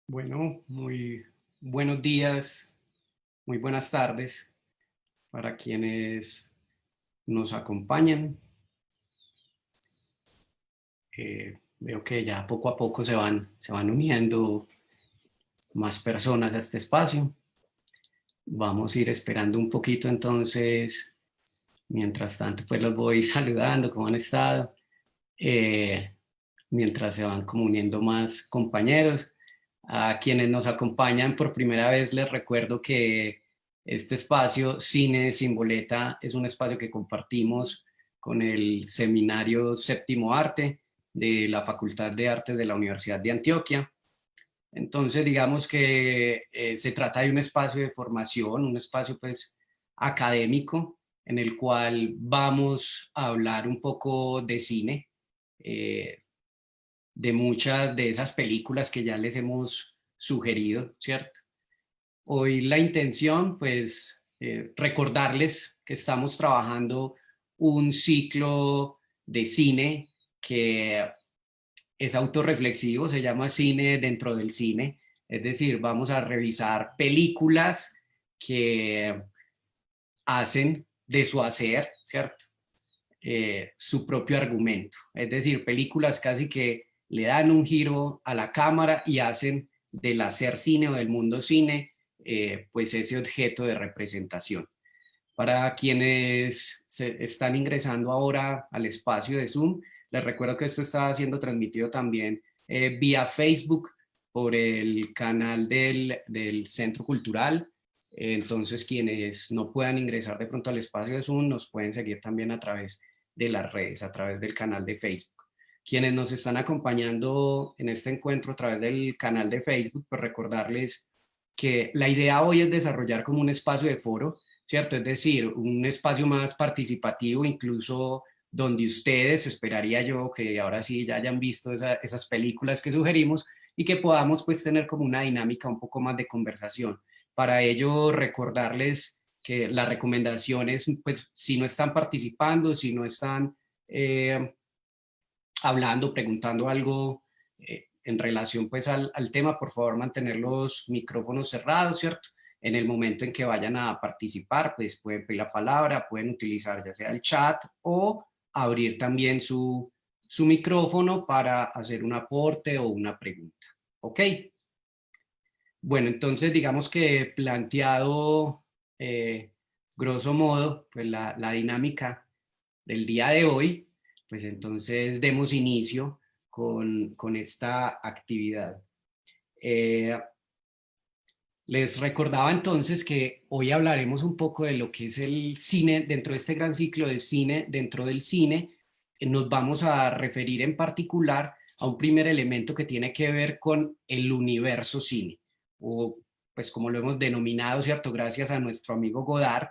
Bueno, muy buenos días, muy buenas tardes para quienes nos acompañan. Veo que ya poco a poco se van uniendo más personas a este espacio. Vamos a ir esperando un poquito entonces. Mientras tanto, pues los voy saludando, cómo han estado. Eh, Mientras se van como uniendo más compañeros. A quienes nos acompañan por primera vez, les recuerdo que este espacio Cine sin Boleta es un espacio que compartimos con el Seminario Séptimo Arte de la Facultad de Artes de la Universidad de Antioquia. Entonces, digamos que se trata de un espacio de formación, un espacio pues académico en el cual vamos a hablar un poco de cine, eh, de muchas de esas películas que ya les hemos sugerido, ¿cierto? Hoy la intención, pues, recordarles que estamos trabajando un ciclo de cine que es autorreflexivo, se llama Cine dentro del cine, es decir, vamos a revisar películas que hacen de su hacer, ¿cierto? Su propio argumento, es decir, películas casi que le dan un giro a la cámara y hacen del hacer cine o del mundo cine, pues ese objeto de representación. Para quienes están ingresando ahora al espacio de Zoom, les recuerdo que esto está siendo transmitido también vía Facebook por el canal del Centro Cultural. Entonces, quienes no puedan ingresar de pronto al espacio de Zoom, nos pueden seguir también a través de las redes, a través del canal de Facebook. Quienes nos están acompañando en este encuentro a través del canal de Facebook, pues recordarles que la idea hoy es desarrollar como un espacio de foro, ¿cierto? Es decir, un espacio más participativo, incluso donde ustedes, esperaría yo que ahora sí ya hayan visto esas películas que sugerimos y que podamos pues tener como una dinámica un poco más de conversación. Para ello, recordarles que las recomendaciones, pues si no están participando, si no están eh, hablando, preguntando algo en relación pues al tema, por favor mantener los micrófonos cerrados, ¿cierto? En el momento en que vayan a participar, pues pueden pedir la palabra, pueden utilizar ya sea el chat o abrir también su micrófono para hacer un aporte o una pregunta. ¿Ok? Bueno, entonces digamos que planteado grosso modo, pues la dinámica del día de hoy, pues entonces demos inicio con esta actividad. Eh, Les recordaba entonces que hoy hablaremos un poco de lo que es el cine, dentro de este gran ciclo de cine, dentro del cine, nos vamos a referir en particular a un primer elemento que tiene que ver con el universo cine, o pues como lo hemos denominado, ¿cierto? Gracias a nuestro amigo Godard,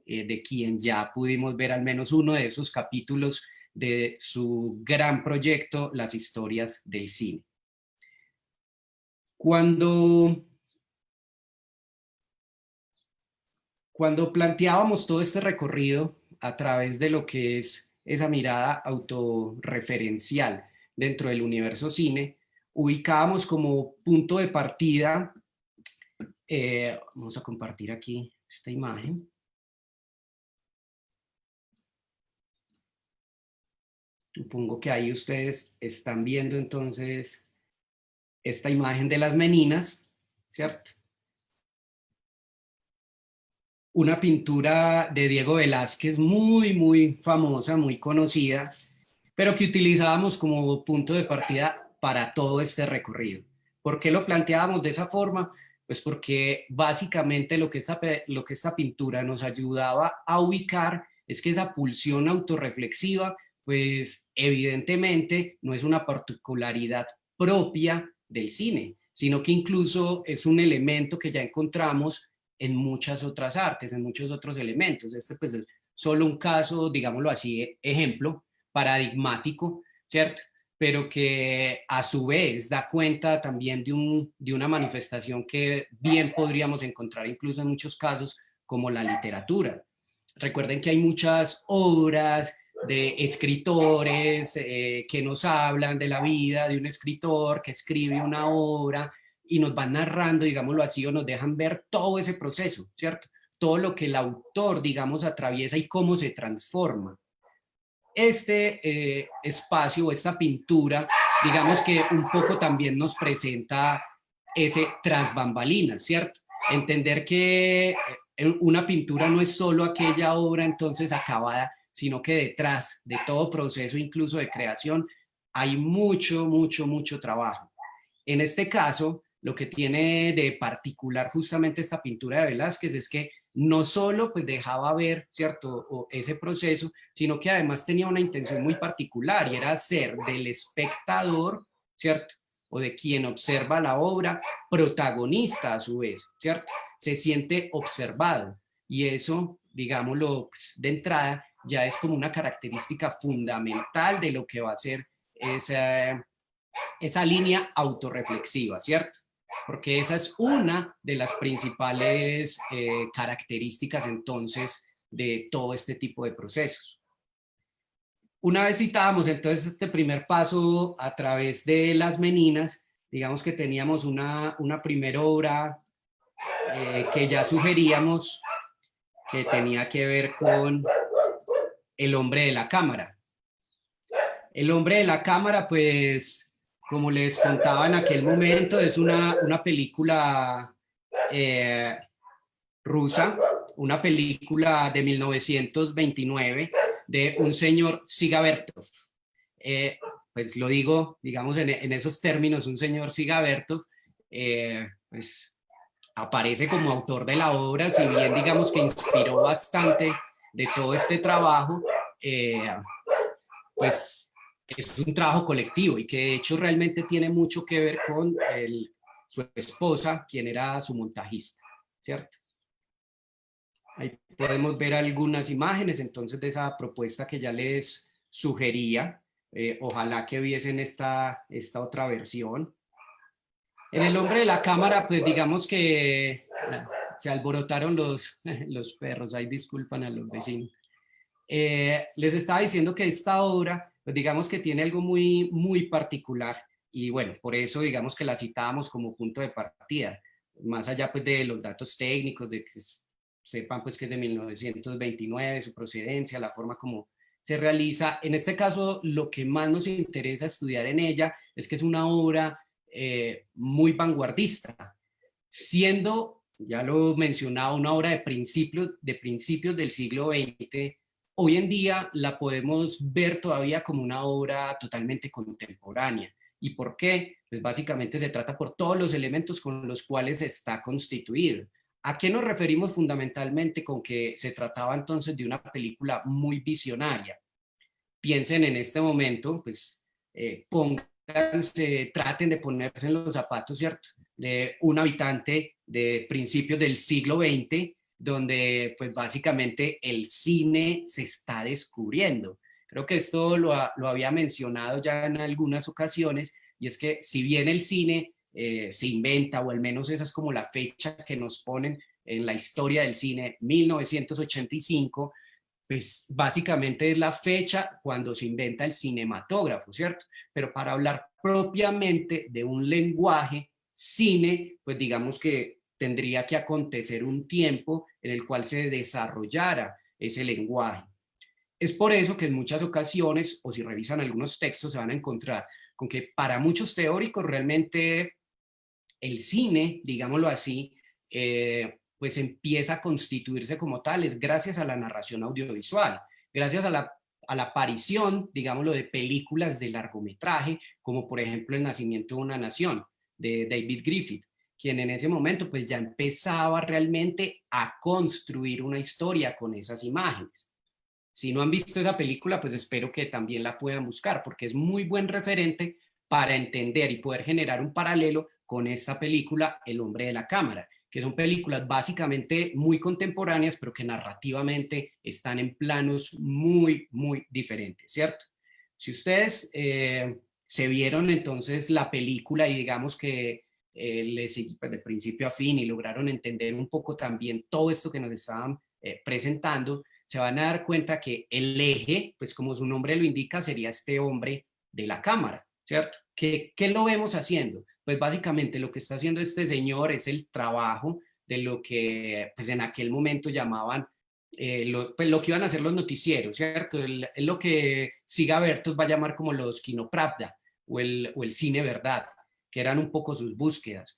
de quien ya pudimos ver al menos uno de esos capítulos de su gran proyecto, Las historias del cine. Cuando Cuando planteábamos todo este recorrido a través de lo que es esa mirada autorreferencial dentro del universo cine, ubicábamos como punto de partida, vamos a compartir aquí esta imagen. Supongo que ahí ustedes están viendo entonces esta imagen de las meninas, ¿cierto? Una pintura de Diego Velázquez muy famosa, muy conocida, pero que utilizábamos como punto de partida para todo este recorrido. ¿Por qué lo planteábamos de esa forma? Pues porque básicamente lo que esta pintura nos ayudaba a ubicar es que esa pulsión autorreflexiva, pues evidentemente no es una particularidad propia del cine, sino que incluso es un elemento que ya encontramos en muchas otras artes, en muchos otros elementos. Este pues es solo un caso, digámoslo así, ejemplo, paradigmático, ¿cierto? Pero que a su vez da cuenta también de una manifestación que bien podríamos encontrar incluso en muchos casos como la literatura. Recuerden que hay muchas obras de escritores que nos hablan de la vida de un escritor que escribe una obra y nos van narrando, digámoslo así, o nos dejan ver todo ese proceso, ¿cierto? Todo lo que el autor, digamos, atraviesa y cómo se transforma. Este espacio o esta pintura, digamos que un poco también nos presenta ese tras bambalinas, ¿cierto? Entender que una pintura no es solo aquella obra entonces acabada, sino que detrás de todo proceso, incluso de creación, hay mucho, mucho, mucho trabajo. En este caso, lo que tiene de particular justamente esta pintura de Velázquez es que no solo pues dejaba ver, ¿cierto?, o ese proceso, sino que además tenía una intención muy particular y era hacer del espectador, ¿cierto?, o de quien observa la obra, protagonista a su vez, ¿cierto? Se siente observado y eso, digámoslo pues, de entrada, ya es como una característica fundamental de lo que va a ser esa línea autorreflexiva, ¿cierto? Porque esa es una de las principales características entonces de todo este tipo de procesos. Una vez citábamos entonces este primer paso a través de las meninas, digamos que teníamos una primera obra que ya sugeríamos que tenía que ver con El hombre de la cámara. El hombre de la cámara, pues, como les contaba en aquel momento, es una película eh, rusa, una película de 1929 de un señor Sigabertov. Eh, pues lo digo, digamos, en esos términos, un señor Sigabertov, pues aparece como autor de la obra, si bien digamos que inspiró bastante de todo este trabajo, pues es un trabajo colectivo y que de hecho realmente tiene mucho que ver con su esposa, quien era su montajista, ¿cierto? Ahí podemos ver algunas imágenes entonces de esa propuesta que ya les sugería. Ojalá que viesen esta otra versión. En El hombre de la cámara, pues digamos que se alborotaron los perros, ahí disculpan a los vecinos. Les estaba diciendo que esta obra, pues digamos que tiene algo muy, muy particular y bueno, por eso digamos que la citábamos como punto de partida, más allá pues de los datos técnicos, de que sepan pues que es de 1929, su procedencia, la forma como se realiza. En este caso, lo que más nos interesa estudiar en ella es que es una obra muy vanguardista, siendo, ya lo mencionaba, una obra de principios del siglo XX. Hoy en día la podemos ver todavía como una obra totalmente contemporánea. ¿Y por qué? Pues básicamente se trata por todos los elementos con los cuales está constituido. ¿A qué nos referimos fundamentalmente con que se trataba entonces de una película muy visionaria? Piensen en este momento, pues pónganse, traten de ponerse en los zapatos, ¿cierto?, de un habitante de principios del siglo XX, donde pues básicamente el cine se está descubriendo. Creo que esto lo había mencionado ya en algunas ocasiones, y es que si bien el cine se inventa, o al menos esa es como la fecha que nos ponen en la historia del cine, 1985, pues básicamente es la fecha cuando se inventa el cinematógrafo, ¿cierto? Pero para hablar propiamente de un lenguaje, cine, pues digamos que tendría que acontecer un tiempo en el cual se desarrollara ese lenguaje. Es por eso que en muchas ocasiones, o si revisan algunos textos, se van a encontrar con que para muchos teóricos realmente el cine, digámoslo así, pues empieza a constituirse como tal, es gracias a la narración audiovisual, gracias a la aparición, digámoslo, de películas de largometraje, como por ejemplo El nacimiento de una nación, de David Griffith, quien en ese momento pues ya empezaba realmente a construir una historia con esas imágenes. Si no han visto esa película, pues espero que también la puedan buscar, porque es muy buen referente para entender y poder generar un paralelo con esta película, El hombre de la cámara, que son películas básicamente muy contemporáneas, pero que narrativamente están en planos muy, muy diferentes, ¿cierto? Si ustedes se vieron entonces la película y digamos que les pues, de principio a fin y lograron entender un poco también todo esto que nos estaban presentando, se van a dar cuenta que el eje, pues como su nombre lo indica, sería este hombre de la cámara, ¿cierto? ¿Qué lo vemos haciendo? Pues básicamente lo que está haciendo este señor es el trabajo de lo que pues en aquel momento llamaban pues lo que iban a hacer los noticieros, ¿cierto? Es lo que Siga Bertos va a llamar como los Kinopravda o el cine verdad, que eran un poco sus búsquedas.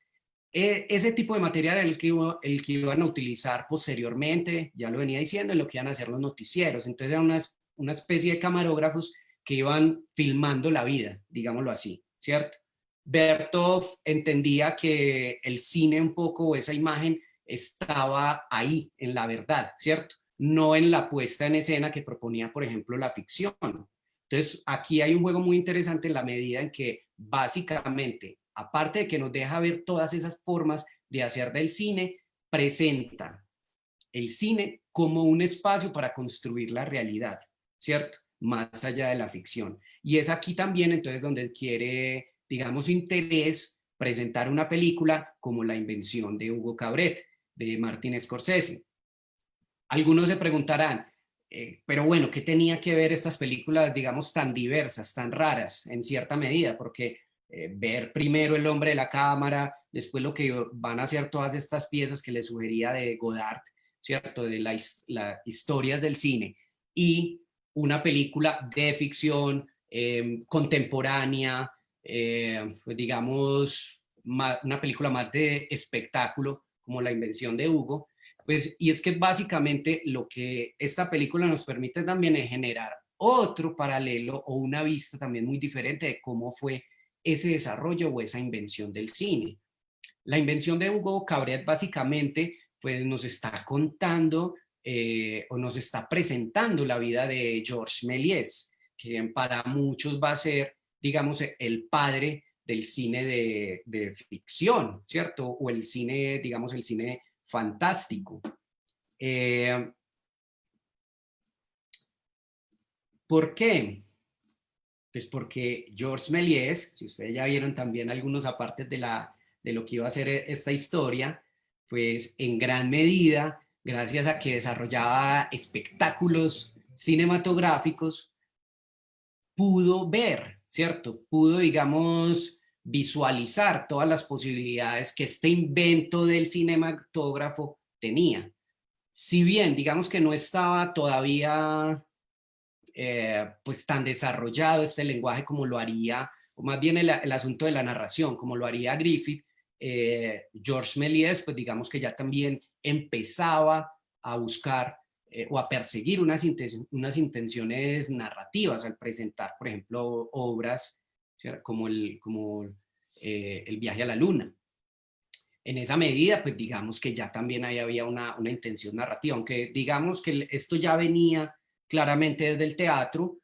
Ese tipo de material era el que iban a utilizar posteriormente, ya lo venía diciendo, en lo que iban a hacer los noticieros. Entonces era una especie de camarógrafos que iban filmando la vida, digámoslo así, ¿cierto? Bertov entendía que el cine un poco, o esa imagen, estaba ahí, en la verdad, ¿cierto? No en la puesta en escena que proponía, por ejemplo, la ficción. Entonces, aquí hay un juego muy interesante en la medida en que, básicamente, aparte de que nos deja ver todas esas formas de hacer del cine, presenta el cine como un espacio para construir la realidad, ¿cierto? Más allá de la ficción. Y es aquí también entonces donde quiere, digamos, interés presentar una película como La invención de Hugo Cabret, de Martin Scorsese. Algunos se preguntarán, pero bueno, ¿qué tenía que ver estas películas, digamos, tan diversas, tan raras, en cierta medida? Porque ver primero El hombre de la cámara, después lo que van a hacer todas estas piezas que le sugería de Godard, ¿cierto? De las historias del cine, y una película de ficción contemporánea, pues digamos, una película más de espectáculo, como La invención de Hugo. Pues, y es que básicamente lo que esta película nos permite también es generar otro paralelo o una vista también muy diferente de cómo fue ese desarrollo o esa invención del cine. La invención de Hugo Cabret básicamente pues nos está contando o nos está presentando la vida de Georges Méliès, que para muchos va a ser, digamos, el padre del cine de ficción, ¿cierto? O el cine, digamos, el cine fantástico. Eh, ¿Por qué? Pues porque Georges Méliès, si ustedes ya vieron también algunos apartes de lo que iba a ser esta historia, pues en gran medida, gracias a que desarrollaba espectáculos cinematográficos, pudo ver, ¿cierto? Pudo, digamos, visualizar todas las posibilidades que este invento del cinematógrafo tenía. Si bien, digamos que no estaba todavía pues tan desarrollado este lenguaje como lo haría, o más bien el asunto de la narración, como lo haría Griffith, Georges Méliès, pues digamos que ya también empezaba a buscar o a perseguir unas intenciones narrativas al presentar, por ejemplo, obras como el viaje a la luna. En esa medida, pues digamos que ya también ahí había una intención narrativa, aunque digamos que esto ya venía claramente desde el teatro,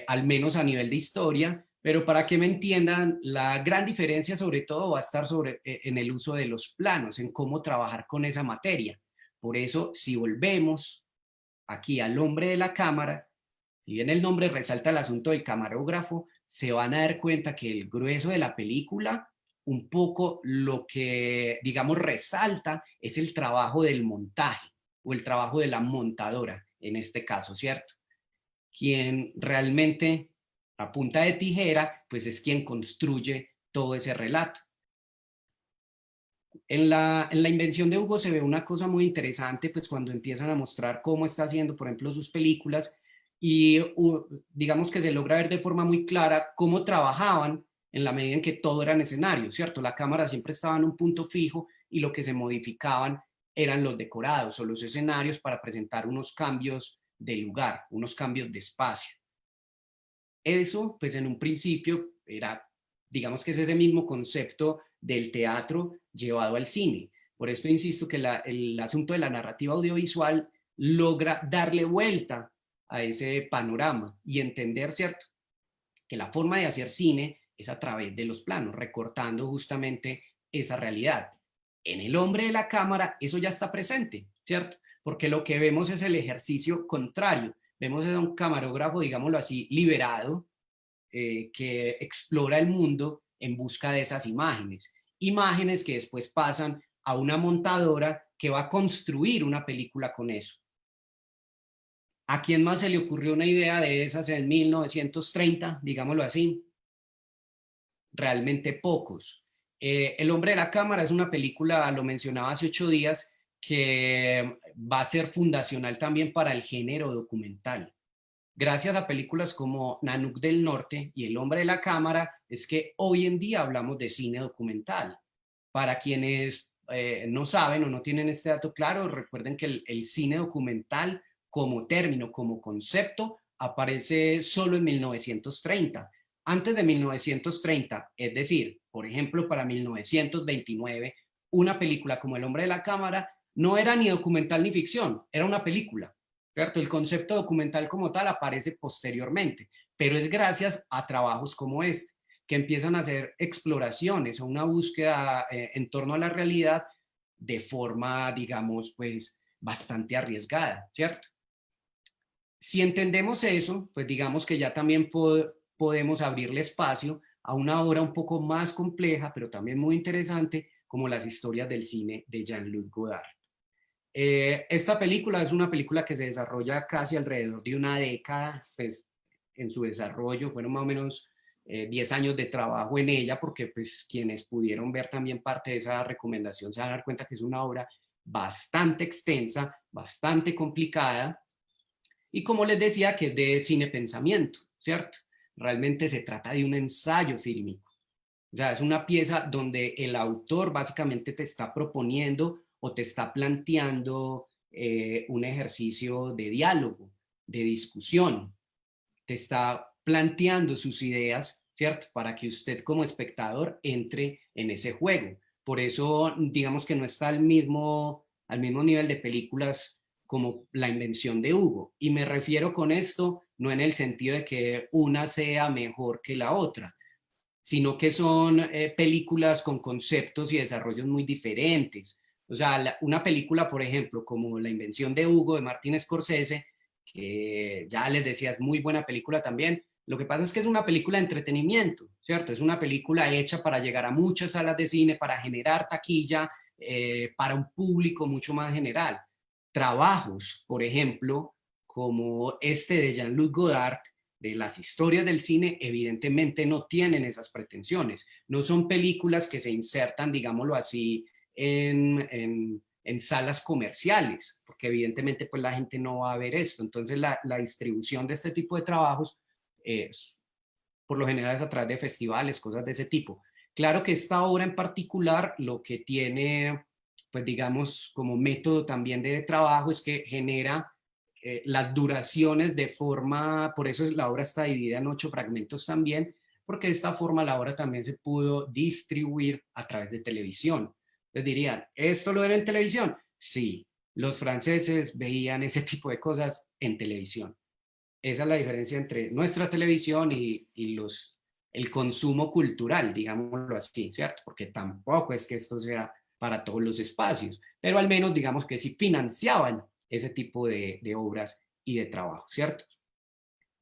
al menos a nivel de historia, pero para que me entiendan, la gran diferencia sobre todo va a estar en el uso de los planos, en cómo trabajar con esa materia. Por eso, si volvemos aquí al hombre de la cámara, si bien el nombre resalta el asunto del camarógrafo, se van a dar cuenta que el grueso de la película, un poco lo que, digamos, resalta es el trabajo del montaje o el trabajo de la montadora, en este caso, ¿cierto? Quien realmente, a punta de tijera, pues es quien construye todo ese relato. En la invención de Hugo se ve una cosa muy interesante, pues cuando empiezan a mostrar cómo está haciendo, por ejemplo, sus películas, y digamos que se logra ver de forma muy clara cómo trabajaban en la medida en que todo era en escenario, ¿cierto? La cámara siempre estaba en un punto fijo y lo que se modificaban eran los decorados o los escenarios para presentar unos cambios de lugar, unos cambios de espacio. Eso, pues en un principio era, digamos que es ese mismo concepto del teatro llevado al cine. Por esto insisto que el asunto de la narrativa audiovisual logra darle vuelta a ese panorama y entender, ¿cierto?, que la forma de hacer cine es a través de los planos, recortando justamente esa realidad. En el hombre de la cámara eso ya está presente, ¿cierto? Porque lo que vemos es el ejercicio contrario. Vemos a un camarógrafo, digámoslo así, liberado, que explora el mundo en busca de esas imágenes. Imágenes que después pasan a una montadora que va a construir una película con eso. ¿A quién más se le ocurrió una idea de esas en 1930, digámoslo así? realmente pocos. El hombre de la cámara es una película, lo mencionaba hace 8 días, que va a ser fundacional también para el género documental. Gracias a películas como Nanook del Norte y El hombre de la cámara, es que hoy en día hablamos de cine documental. Para quienes no saben o no tienen este dato claro, recuerden que el cine documental como término, como concepto, aparece solo en 1930. Antes de 1930, es decir, por ejemplo, para 1929, una película como El hombre de la cámara no era ni documental ni ficción, era una película. ¿Cierto? El concepto documental como tal aparece posteriormente, pero es gracias a trabajos como este, que empiezan a hacer exploraciones o una búsqueda en torno a la realidad de forma, digamos, pues bastante arriesgada, ¿cierto? Si entendemos eso, pues digamos que ya también podemos abrirle espacio a una obra un poco más compleja, pero también muy interesante, como las historias del cine de Jean-Luc Godard. Esta película es una película que se desarrolla casi alrededor de una década, pues en su desarrollo fueron más o menos 10 años de trabajo en ella, porque pues quienes pudieron ver también parte de esa recomendación se van a dar cuenta que es una obra bastante extensa, bastante complicada, y como les decía, que es de cine pensamiento, ¿cierto? Realmente se trata de un ensayo fílmico. O sea, es una pieza donde el autor básicamente te está proponiendo o te está planteando un ejercicio de diálogo, de discusión, te está planteando sus ideas, ¿cierto? Para que usted como espectador entre en ese juego. Por eso, digamos que no está al mismo nivel de películas como La invención de Hugo. Y me refiero con esto no en el sentido de que una sea mejor que la otra, sino que son películas con conceptos y desarrollos muy diferentes. O sea, una película, por ejemplo, como La invención de Hugo de Martin Scorsese, que ya les decía, es muy buena película también. Lo que pasa es que es una película de entretenimiento, ¿cierto? Es una película hecha para llegar a muchas salas de cine, para generar taquilla, para un público mucho más general. Trabajos, por ejemplo, como este de Jean-Luc Godard, de las historias del cine, evidentemente no tienen esas pretensiones. No son películas que se insertan, digámoslo así, en salas comerciales, porque evidentemente pues la gente no va a ver esto. Entonces la distribución de este tipo de trabajos por lo general es a través de festivales, cosas de ese tipo. Claro que esta obra en particular lo que tiene, pues digamos, como método también de trabajo es que genera las duraciones de forma, por eso la obra está dividida en 8 fragmentos también, porque de esta forma la obra también se pudo distribuir a través de televisión. Les dirían, ¿esto lo ven en televisión? Sí, los franceses veían ese tipo de cosas en televisión. Esa es la diferencia entre nuestra televisión y el consumo cultural, digámoslo así, ¿cierto? Porque tampoco es que esto sea para todos los espacios, pero al menos digamos que sí financiaban ese tipo de obras y de trabajo, ¿cierto?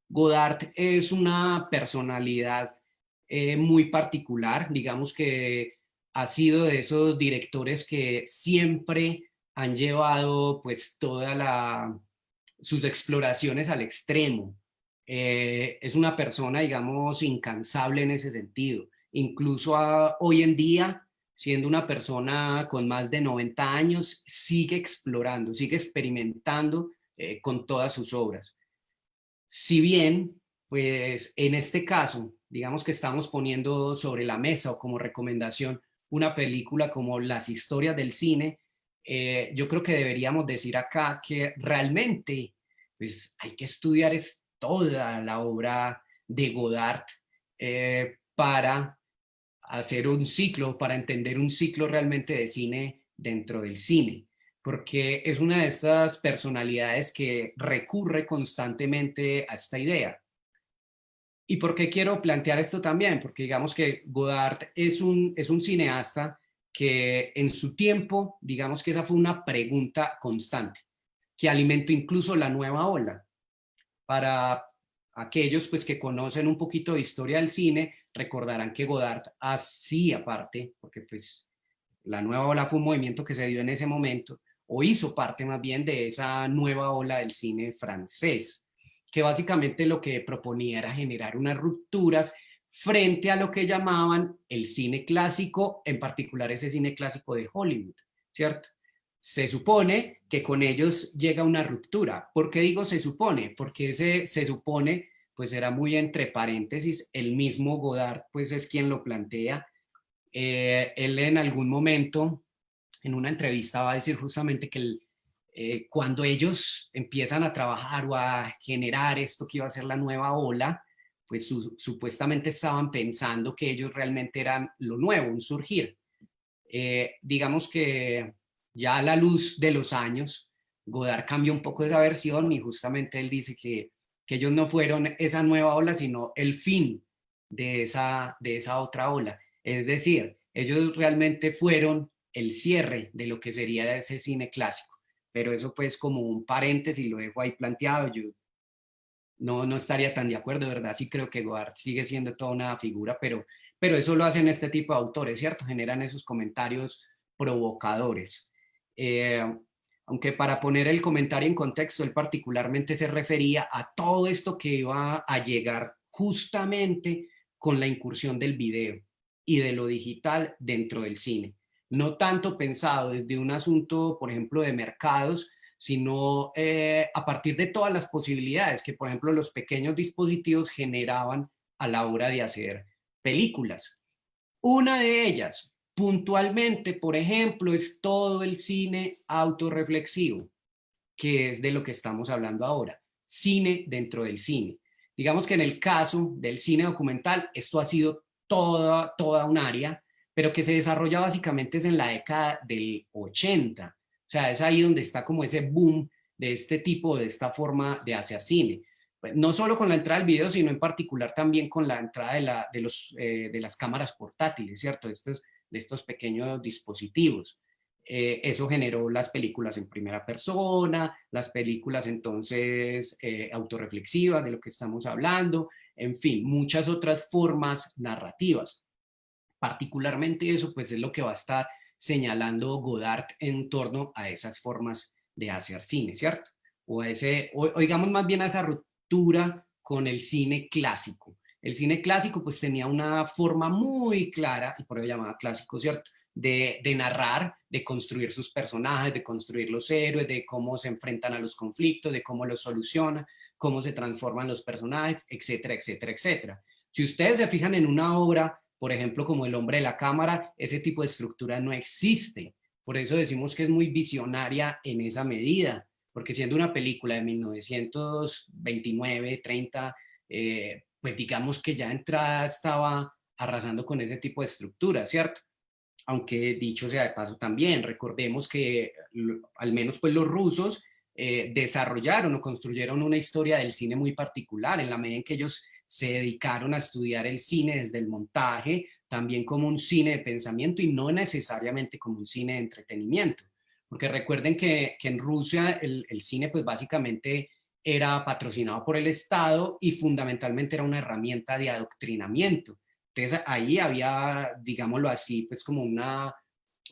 Godard es una personalidad muy particular, digamos que ha sido de esos directores que siempre han llevado pues sus exploraciones al extremo. Es una persona, digamos, incansable en ese sentido. Incluso hoy en día, siendo una persona con más de 90 años, sigue explorando, sigue experimentando con todas sus obras. Si bien, pues en este caso, digamos que estamos poniendo sobre la mesa o como recomendación una película como Las historias del cine, yo creo que deberíamos decir acá que realmente pues hay que estudiar toda la obra de Godard para hacer un ciclo, para entender un ciclo realmente de cine dentro del cine, porque es una de estas personalidades que recurre constantemente a esta idea. ¿Y por qué quiero plantear esto también? Porque digamos que Godard es un cineasta que en su tiempo, digamos que esa fue una pregunta constante, que alimentó incluso la nueva ola. Para aquellos pues, que conocen un poquito de historia del cine, recordarán que Godard hacía parte, porque pues, la nueva ola fue un movimiento que se dio en ese momento, o hizo parte más bien de esa nueva ola del cine francés, que básicamente lo que proponía era generar unas rupturas frente a lo que llamaban el cine clásico, en particular ese cine clásico de Hollywood, ¿cierto? Se supone que con ellos llega una ruptura. ¿Por qué digo se supone? Porque ese se supone, pues era muy entre paréntesis, el mismo Godard, pues es quien lo plantea. Él en algún momento, en una entrevista, va a decir justamente que cuando ellos empiezan a trabajar o a generar esto que iba a ser la nueva ola, pues supuestamente estaban pensando que ellos realmente eran lo nuevo, un surgir. Digamos que ya a la luz de los años, Godard cambió un poco esa versión y justamente él dice que ellos no fueron esa nueva ola, sino el fin de esa otra ola. Es decir, ellos realmente fueron el cierre de lo que sería ese cine clásico. Pero eso pues como un paréntesis, lo dejo ahí planteado. Yo no estaría tan de acuerdo, ¿verdad? Sí creo que Godard sigue siendo toda una figura, pero eso lo hacen este tipo de autores, ¿cierto? Generan esos comentarios provocadores. Eh, Aunque para poner el comentario en contexto, él particularmente se refería a todo esto que iba a llegar justamente con la incursión del video y de lo digital dentro del cine. No tanto pensado desde un asunto, por ejemplo, de mercados, sino a partir de todas las posibilidades que, por ejemplo, los pequeños dispositivos generaban a la hora de hacer películas. Una de ellas, puntualmente, por ejemplo, es todo el cine autorreflexivo, que es de lo que estamos hablando ahora, cine dentro del cine. Digamos que en el caso del cine documental, esto ha sido toda un área, pero que se desarrolla básicamente es en la década del 80. O sea, es ahí donde está como ese boom de este tipo, de esta forma de hacer cine. Pues, no solo con la entrada del video, sino en particular también con la entrada de las cámaras portátiles, ¿cierto? De estos pequeños dispositivos. Eso generó las películas en primera persona, las películas entonces autorreflexivas de lo que estamos hablando, en fin, muchas otras formas narrativas. Particularmente eso pues es lo que va a estar señalando Godard en torno a esas formas de hacer cine, ¿cierto? O digamos más bien a esa ruptura con el cine clásico. El cine clásico pues tenía una forma muy clara, y por eso llamaba clásico, ¿cierto? De narrar, de construir sus personajes, de construir los héroes, de cómo se enfrentan a los conflictos, de cómo los solucionan, cómo se transforman los personajes, etcétera, etcétera, etcétera. Si ustedes se fijan en una obra, por ejemplo, como El hombre de la cámara, ese tipo de estructura no existe. Por eso decimos que es muy visionaria en esa medida, porque siendo una película de 1929, 30, pues digamos que ya entrada estaba arrasando con ese tipo de estructura, ¿cierto? Aunque dicho sea de paso también, recordemos que al menos pues los rusos desarrollaron o construyeron una historia del cine muy particular en la medida en que ellos se dedicaron a estudiar el cine desde el montaje, también como un cine de pensamiento y no necesariamente como un cine de entretenimiento. Porque recuerden que en Rusia el cine pues básicamente era patrocinado por el Estado y fundamentalmente era una herramienta de adoctrinamiento. Entonces ahí había, digámoslo así, pues como una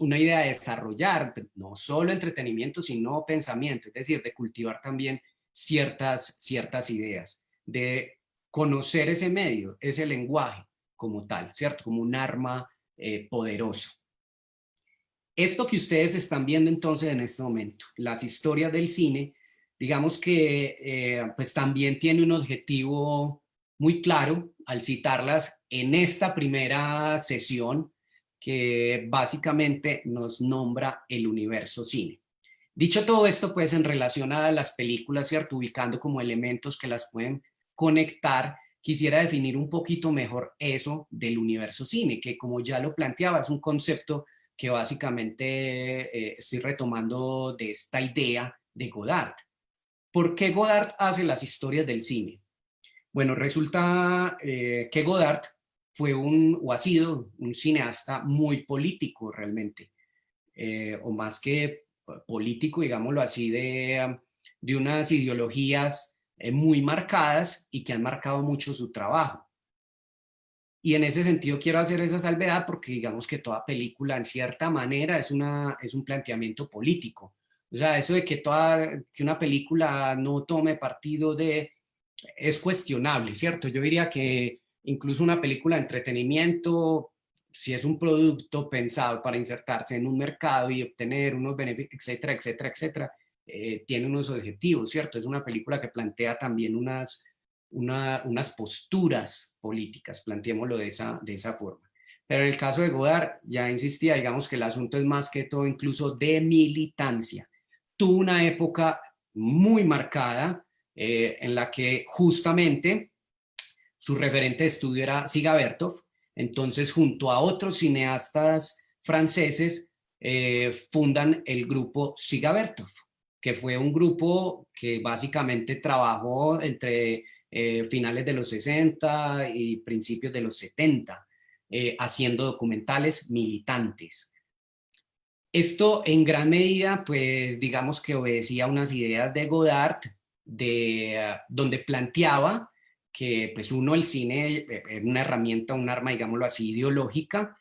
idea de desarrollar no solo entretenimiento, sino pensamiento, es decir, de cultivar también ciertas ideas, de conocer ese medio, ese lenguaje como tal, ¿cierto? Como un arma poderoso. Esto que ustedes están viendo entonces en este momento, las historias del cine, digamos que pues también tiene un objetivo muy claro al citarlas en esta primera sesión que básicamente nos nombra el universo cine. Dicho todo esto, pues en relación a las películas, ¿cierto? Ubicando como elementos que las pueden conectar, quisiera definir un poquito mejor eso del universo cine, que como ya lo planteaba, es un concepto que básicamente estoy retomando de esta idea de Godard. ¿Por qué Godard hace las historias del cine? Bueno, resulta que Godard fue o ha sido un cineasta muy político realmente, o más que político, digámoslo así, de unas ideologías muy marcadas y que han marcado mucho su trabajo. Y en ese sentido quiero hacer esa salvedad porque digamos que toda película en cierta manera es un planteamiento político. O sea, eso de que una película no tome partido es cuestionable, ¿cierto? Yo diría que incluso una película de entretenimiento, si es un producto pensado para insertarse en un mercado y obtener unos beneficios, etcétera, etcétera, etcétera, tiene unos objetivos, ¿cierto? Es una película que plantea también unas posturas políticas, planteémoslo de esa forma. Pero en el caso de Godard, ya insistía, digamos que el asunto es más que todo incluso de militancia. Tuvo una época muy marcada en la que justamente su referente de estudio era Siga Bertov, entonces junto a otros cineastas franceses fundan el grupo Siga Bertov, que fue un grupo que básicamente trabajó entre finales de los 60 y principios de los 70, haciendo documentales militantes. Esto en gran medida, pues digamos que obedecía a unas ideas de Godard, donde planteaba que pues uno, el cine era una herramienta, un arma, digámoslo así, ideológica.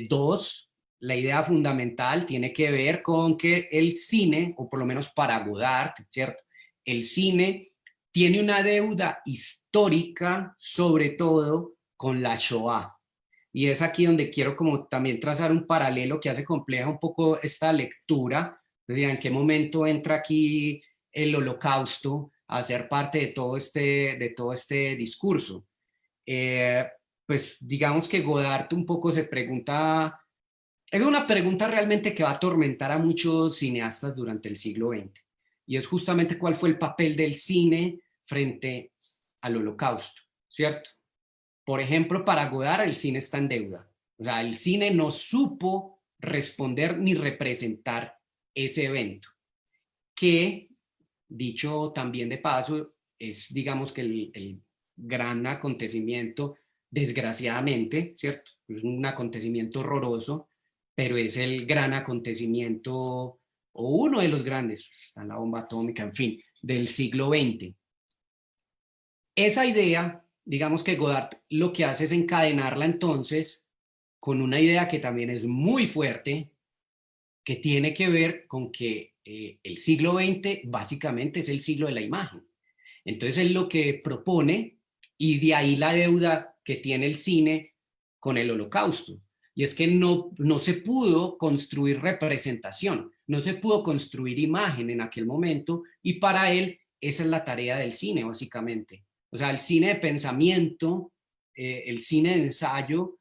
Dos, la idea fundamental tiene que ver con que el cine, o por lo menos para Godard, ¿cierto? El cine tiene una deuda histórica, sobre todo con la Shoah. Y es aquí donde quiero como también trazar un paralelo que hace compleja un poco esta lectura. ¿En qué momento entra aquí el holocausto a ser parte de todo este discurso? Eh, pues digamos que Godard un poco se pregunta, es una pregunta realmente que va a atormentar a muchos cineastas durante el siglo XX. Y es justamente cuál fue el papel del cine frente al holocausto, ¿cierto? Por ejemplo, para Godard el cine está en deuda. O sea, el cine no supo responder ni representar ese evento, que, dicho también de paso, es digamos que el gran acontecimiento, desgraciadamente, ¿cierto? Es un acontecimiento horroroso, pero es el gran acontecimiento, o uno de los grandes, está la bomba atómica, en fin, del siglo XX. Esa idea, digamos que Godard lo que hace es encadenarla entonces con una idea que también es muy fuerte, que tiene que ver con que el siglo XX básicamente es el siglo de la imagen. Entonces él lo que propone, y de ahí la deuda que tiene el cine con el holocausto, y es que no se pudo construir representación, no se pudo construir imagen en aquel momento, y para él esa es la tarea del cine básicamente. O sea, el cine de pensamiento, el cine de ensayo,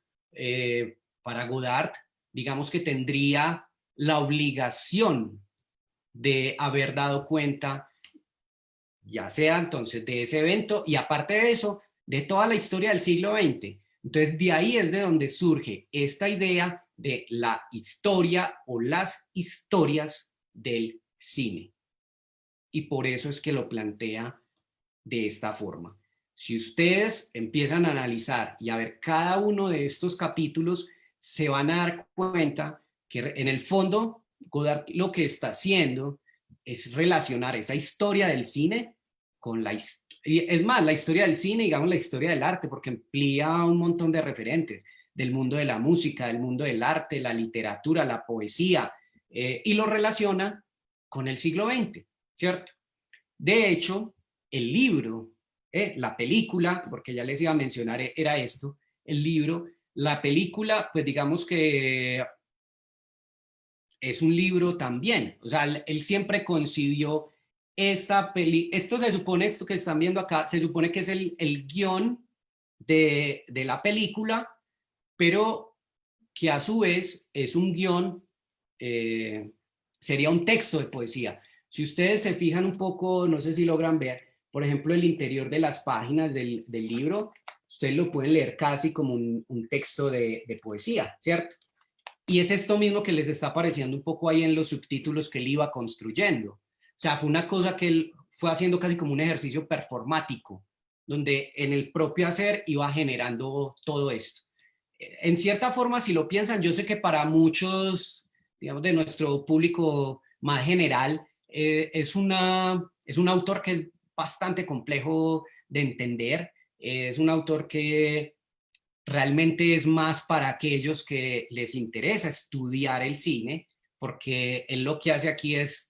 para Godard, digamos que tendría la obligación de haber dado cuenta, ya sea entonces de ese evento y aparte de eso, de toda la historia del siglo XX. Entonces de ahí es de donde surge esta idea de la historia o las historias del cine. Y por eso es que lo plantea de esta forma. Si ustedes empiezan a analizar y a ver cada uno de estos capítulos, se van a dar cuenta que en el fondo Godard lo que está haciendo es relacionar esa historia del cine con la historia. Y es más, la historia del cine, digamos la historia del arte, porque amplía un montón de referentes del mundo de la música, del mundo del arte, la literatura, la poesía, y lo relaciona con el siglo XX, ¿cierto? De hecho, el libro, la película, porque ya les iba a mencionar, era esto, el libro, la película, pues digamos que es un libro también. O sea, él siempre concibió esto se supone, esto que están viendo acá, se supone que es el guión de la película, pero que a su vez es un guión, sería un texto de poesía. Si ustedes se fijan un poco, no sé si logran ver, por ejemplo, el interior de las páginas del libro, ustedes lo pueden leer casi como un texto de poesía, ¿cierto? Y es esto mismo que les está apareciendo un poco ahí en los subtítulos que él iba construyendo. O sea, fue una cosa que él fue haciendo casi como un ejercicio performático, donde en el propio hacer iba generando todo esto. En cierta forma, si lo piensan, yo sé que para muchos, digamos, de nuestro público más general, es un autor que es bastante complejo de entender, es un autor que realmente es más para aquellos que les interesa estudiar el cine, porque él lo que hace aquí es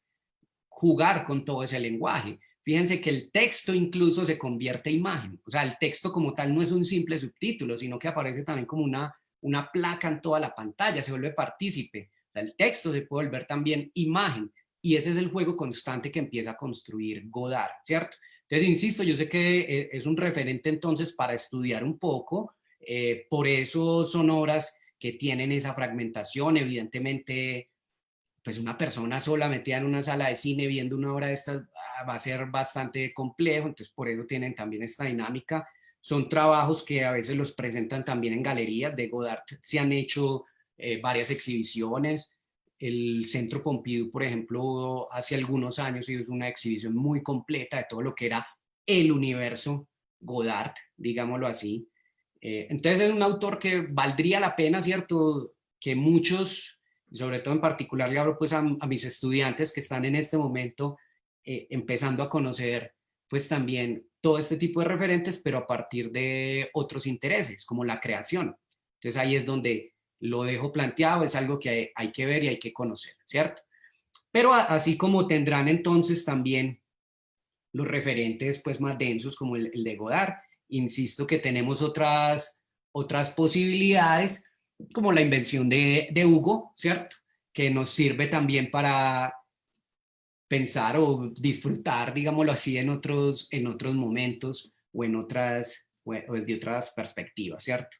jugar con todo ese lenguaje. fíjense que el texto incluso se convierte en imagen. O sea, el texto como tal no es un simple subtítulo, sino que aparece también como una placa en toda la pantalla, se vuelve partícipe. O sea, el texto se puede volver también imagen. Y ese es el juego constante que empieza a construir Godard, ¿cierto? Entonces, insisto, yo sé que es un referente entonces para estudiar un poco, por eso son obras que tienen esa fragmentación, evidentemente pues una persona sola metida en una sala de cine viendo una obra de estas va a ser bastante complejo, entonces por eso tienen también esta dinámica. Son trabajos que a veces los presentan también en galerías. De Godard se han hecho varias exhibiciones. El Centro Pompidou, por ejemplo, hace algunos años hizo una exhibición muy completa de todo lo que era el universo Godard, digámoslo así. Entonces es un autor que valdría la pena, ¿cierto? Que muchos, sobre todo en particular le hablo pues a mis estudiantes que están en este momento empezando a conocer pues también todo este tipo de referentes, pero a partir de otros intereses, como la creación. Entonces ahí es donde lo dejo planteado, es algo que hay que ver y hay que conocer, ¿cierto? Pero así como tendrán entonces también los referentes pues más densos como el de Godard, insisto que tenemos otras posibilidades, como la invención de Hugo, ¿cierto? Que nos sirve también para pensar o disfrutar, digámoslo así, en otros momentos o o de otras perspectivas, ¿cierto?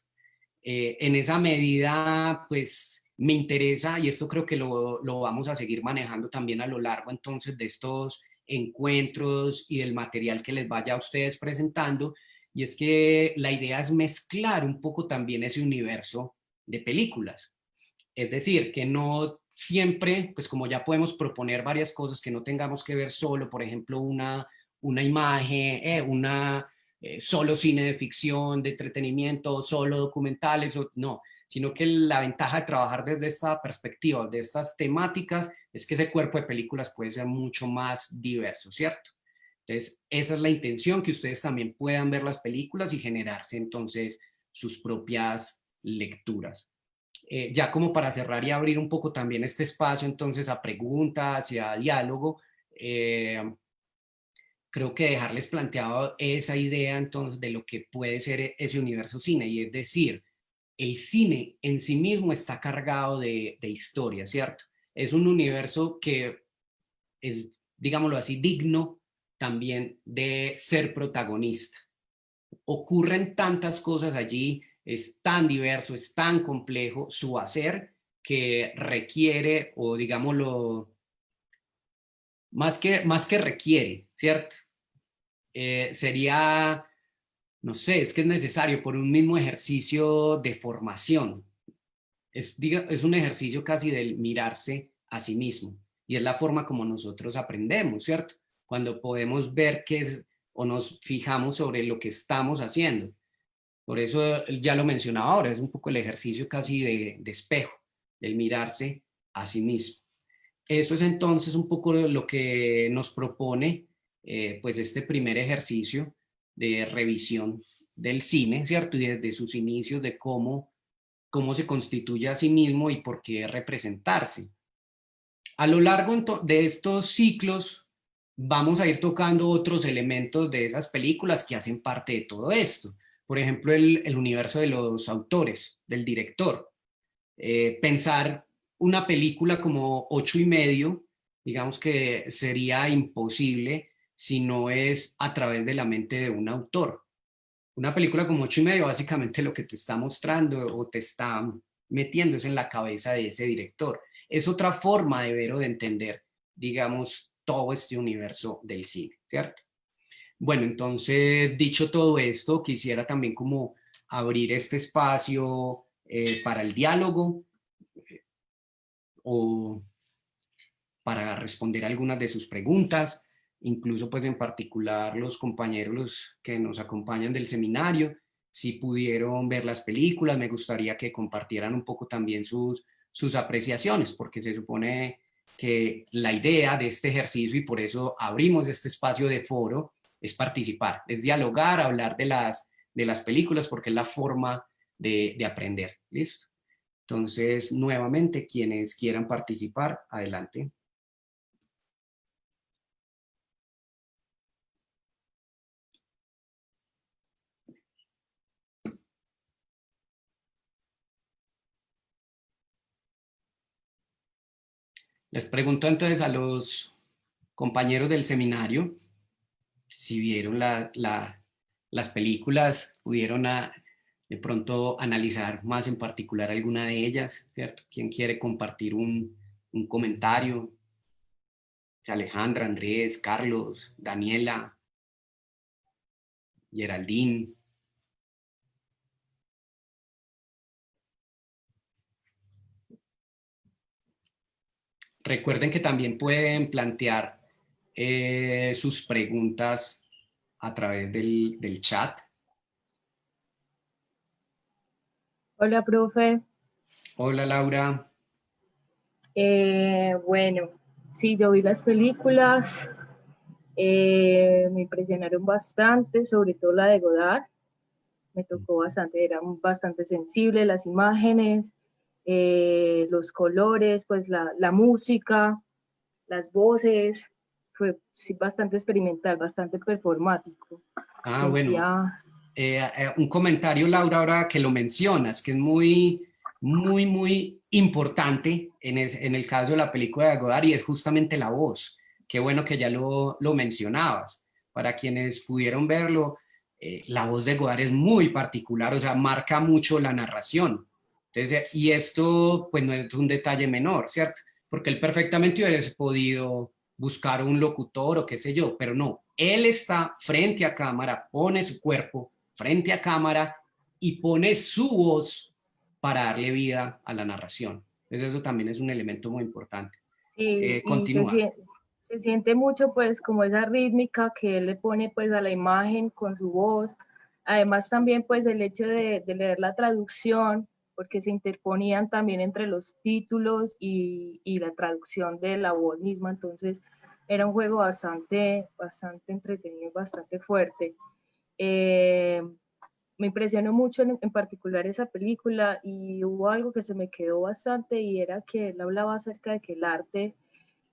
En esa medida, pues me interesa, y esto creo que lo vamos a seguir manejando también a lo largo entonces de estos encuentros y del material que les vaya a ustedes presentando, y es que la idea es mezclar un poco también ese universo de películas. Es decir, que no siempre, pues como ya podemos proponer varias cosas, que no tengamos que ver solo, por ejemplo, una imagen, solo cine de ficción, de entretenimiento, solo documentales, no, sino que la ventaja de trabajar desde esta perspectiva, de estas temáticas, es que ese cuerpo de películas puede ser mucho más diverso, ¿cierto? Entonces, esa es la intención, que ustedes también puedan ver las películas y generarse entonces sus propias lecturas. Ya como para cerrar y abrir un poco también este espacio entonces a preguntas y a diálogo, creo que dejarles planteado esa idea entonces de lo que puede ser ese universo cine, y es decir, el cine en sí mismo está cargado de historia, ¿cierto? Es un universo que es, digámoslo así, digno también de ser protagonista. Ocurren tantas cosas allí, es tan diverso, es tan complejo su hacer, que requiere, o digámoslo, más que requiere, ¿cierto? Sería, no sé, es que es necesario por un mismo ejercicio de formación. Es un ejercicio casi del mirarse a sí mismo, y es la forma como nosotros aprendemos, ¿cierto? Cuando podemos ver qué es, o nos fijamos sobre lo que estamos haciendo. Por eso ya lo mencionaba ahora, es un poco el ejercicio casi de espejo, del mirarse a sí mismo. Eso es entonces un poco lo que nos propone pues este primer ejercicio de revisión del cine, ¿cierto? Y desde sus inicios de cómo se constituye a sí mismo y por qué representarse. A lo largo de estos ciclos vamos a ir tocando otros elementos de esas películas que hacen parte de todo esto. Por ejemplo, el universo de los autores, del director. Pensar una película como 8 y medio, digamos que sería imposible si no es a través de la mente de un autor. Una película como 8 y medio, básicamente lo que te está mostrando o te está metiendo es en la cabeza de ese director. Es otra forma de ver o de entender, digamos, todo este universo del cine, ¿cierto? Bueno, entonces, dicho todo esto, quisiera también como abrir este espacio para el diálogo, o para responder algunas de sus preguntas, incluso pues en particular los compañeros que nos acompañan del seminario, si pudieron ver las películas, me gustaría que compartieran un poco también sus apreciaciones, porque se supone que la idea de este ejercicio, y por eso abrimos este espacio de foro, es participar, es dialogar, hablar de las películas, porque es la forma de aprender. ¿Listo? Entonces, nuevamente, quienes quieran participar, adelante. Les pregunto entonces a los compañeros del seminario si vieron las películas, pudieron de pronto analizar más en particular alguna de ellas, ¿cierto? ¿Quién quiere compartir un comentario? Alejandra, Andrés, Carlos, Daniela, Geraldine. Recuerden que también pueden plantear sus preguntas a través del chat. Hola, profe. Hola, Laura. Bueno, sí, yo vi las películas, me impresionaron bastante, sobre todo la de Godard, me tocó bastante, era bastante sensible, las imágenes, los colores, pues la música, las voces, fue sí, bastante experimental, bastante performático. Ah, bueno, Sentía, un comentario, Laura, ahora que lo mencionas, que es muy importante en el caso de la película de Godard, y es justamente la voz. Qué bueno que ya lo mencionabas. Para quienes pudieron verlo, la voz de Godard es muy particular, o sea, marca mucho la narración. Entonces, y esto, pues no es un detalle menor, ¿cierto? Porque él perfectamente hubiese podido buscar un locutor o qué sé yo, pero no, él está frente a cámara, pone su cuerpo frente a cámara y pone su voz para darle vida a la narración. Entonces eso también es un elemento muy importante. sí, y Continúa. se siente mucho pues como esa rítmica que él le pone pues a la imagen con su voz. Además también pues el hecho de leer la traducción, porque se interponían también entre los títulos y la traducción de la voz misma, entonces era un juego bastante entretenido, bastante fuerte. Eh, Me impresionó mucho en particular esa película y hubo algo que se me quedó bastante y era que él hablaba acerca de que el arte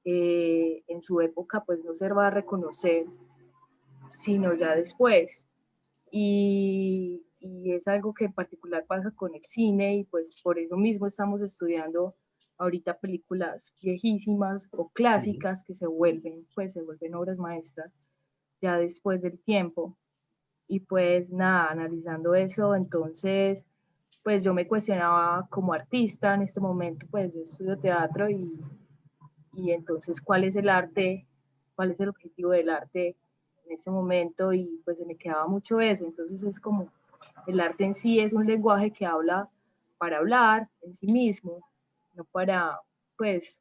en su época pues no se va a reconocer sino ya después y es algo que en particular pasa con el cine y pues por eso mismo estamos estudiando ahorita películas viejísimas o Uh -huh. clásicas que se vuelven obras maestras ya después del tiempo. Y pues nada, analizando eso, entonces, pues yo me cuestionaba como artista en este momento, pues yo estudio teatro y entonces cuál es el arte, cuál es el objetivo del arte en este momento y pues se me quedaba mucho eso. Entonces es como el arte en sí es un lenguaje que habla para hablar en sí mismo, no para, pues,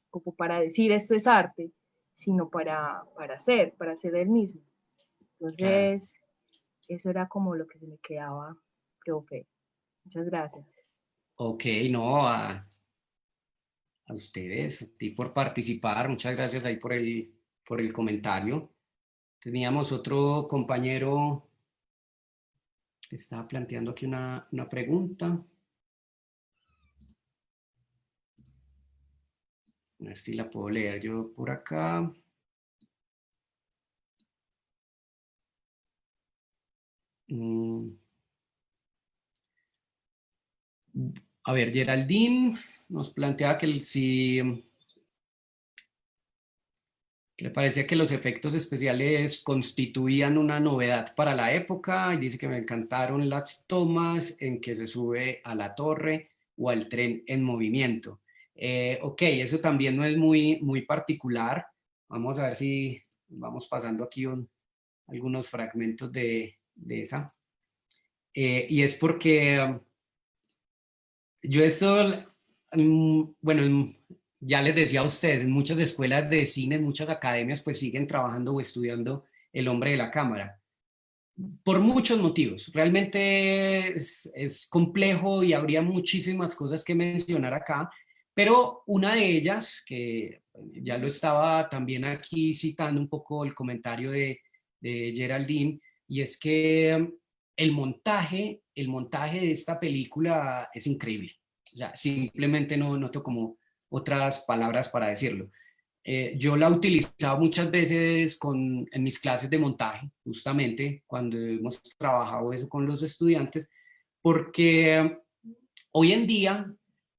como para decir esto es arte, sino para hacer el mismo. Claro. Entonces, eso era como lo que se me quedaba, profe. Muchas gracias. Ok, no, a ustedes, a ti por participar. Muchas gracias ahí por el comentario. Teníamos otro compañero que estaba planteando aquí una pregunta. A ver si la puedo leer yo por acá. A ver, Geraldine nos planteaba que si le parecía que los efectos especiales constituían una novedad para la época y dice que me encantaron las tomas en que se sube a la torre o al tren en movimiento. Ok, eso también no es muy particular. Vamos a ver si vamos pasando aquí algunos fragmentos de esa. Y es porque yo esto, bueno, ya les decía a ustedes, en muchas escuelas de cine, en muchas academias, pues siguen trabajando o estudiando El hombre de la cámara, por muchos motivos. Realmente es complejo y habría muchísimas cosas que mencionar acá, pero una de ellas, que ya lo estaba también aquí citando un poco el comentario de Geraldine, y es que el montaje de esta película es increíble. O sea, simplemente no tengo como otras palabras para decirlo. Yo la he utilizado muchas veces en mis clases de montaje, justamente cuando hemos trabajado eso con los estudiantes, porque hoy en día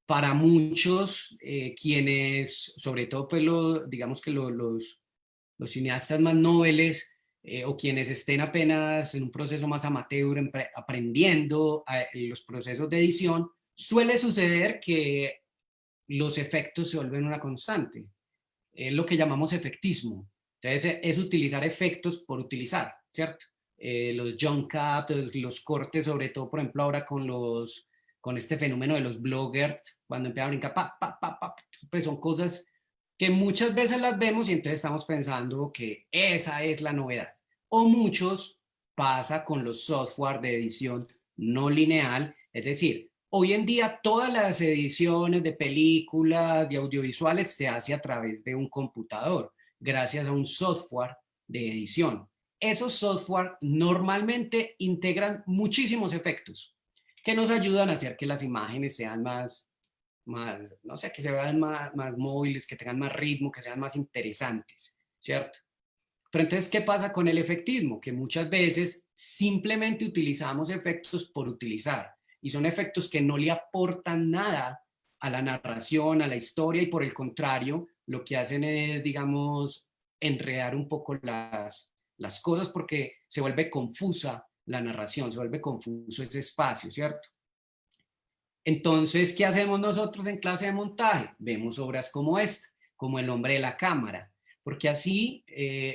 para muchos, quienes, sobre todo, pues, digamos que los cineastas más noveles, o quienes estén apenas en un proceso más amateur, aprendiendo los procesos de edición, suele suceder que los efectos se vuelven una constante. Es lo que llamamos efectismo. Entonces, es utilizar efectos por utilizar, ¿cierto? Los jump cuts, los cortes, sobre todo, por ejemplo, ahora con este fenómeno de los bloggers, cuando empiezan a brincar, pues son cosas que muchas veces las vemos y entonces estamos pensando que esa es la novedad. O muchos pasa con los software de edición no lineal, es decir, hoy en día todas las ediciones de películas y audiovisuales se hace a través de un computador, gracias a un software de edición. Esos software normalmente integran muchísimos efectos que nos ayudan a hacer que las imágenes sean más, no sé, que se vean más móviles, que tengan más ritmo, que sean más interesantes, ¿cierto? Pero entonces, ¿qué pasa con el efectismo? Que muchas veces simplemente utilizamos efectos por utilizar, y son efectos que no le aportan nada a la narración, a la historia, y por el contrario, lo que hacen es, digamos, enredar un poco las cosas, porque se vuelve confusa la narración, se vuelve confuso ese espacio, ¿cierto? Entonces, ¿qué hacemos nosotros en clase de montaje? Vemos obras como esta, como El hombre de la cámara, porque así,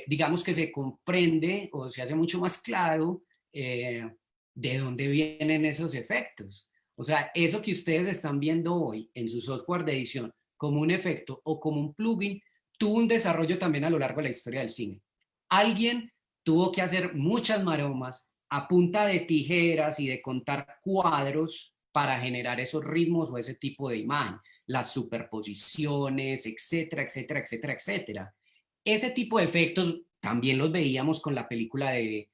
digamos que se comprende o se hace mucho más claro de dónde vienen esos efectos. O sea, eso que ustedes están viendo hoy en su software de edición como un efecto o como un plugin, tuvo un desarrollo también a lo largo de la historia del cine. Alguien tuvo que hacer muchas maromas a punta de tijeras y de contar cuadros para generar esos ritmos o ese tipo de imagen, las superposiciones, etcétera, etcétera, etcétera, etcétera. Ese tipo de efectos también los veíamos con la película de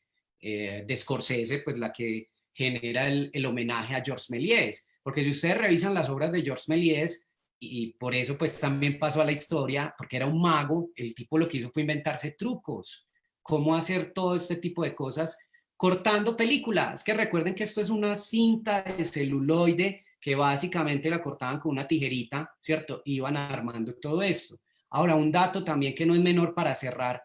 Scorsese, pues la que genera el homenaje a Georges Méliès, porque si ustedes revisan las obras de Georges Méliès, y por eso pues también pasó a la historia, porque era un mago, el tipo lo que hizo fue inventarse trucos, cómo hacer todo este tipo de cosas cortando películas. Que recuerden que esto es una cinta de celuloide que básicamente la cortaban con una tijerita, ¿cierto? Iban armando todo esto. Ahora, un dato también que no es menor para cerrar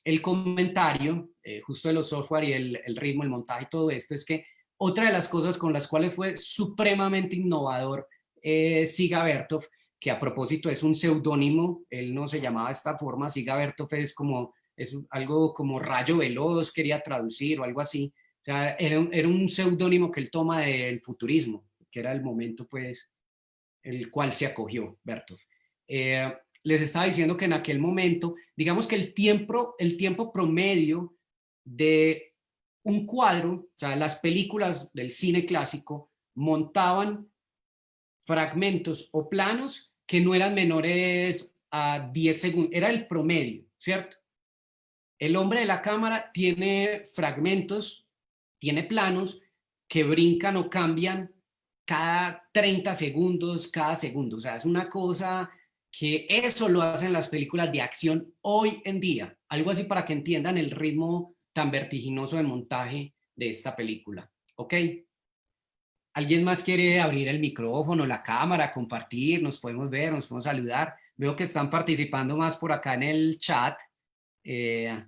el comentario, justo de los software y el ritmo, el montaje y todo esto, es que otra de las cosas con las cuales fue supremamente innovador Siga Bertov, que a propósito es un seudónimo, él no se llamaba de esta forma, Siga Bertov es algo como rayo veloz, quería traducir o algo así. O sea, era un seudónimo que él toma del futurismo, que era el momento, pues, el cual se acogió Bertov. Les estaba diciendo que en aquel momento, digamos que el tiempo promedio de un cuadro, o sea, las películas del cine clásico montaban fragmentos o planos que no eran menores a 10 segundos, era el promedio, ¿cierto? El hombre de la cámara tiene fragmentos, tiene planos que brincan o cambian cada 30 segundos, cada segundo. O sea, es una cosa que eso lo hacen las películas de acción hoy en día. Algo así para que entiendan el ritmo tan vertiginoso de montaje de esta película. ¿Ok? ¿Alguien más quiere abrir el micrófono, la cámara, compartir? Nos podemos ver, nos podemos saludar. Veo que están participando más por acá en el chat. Eh,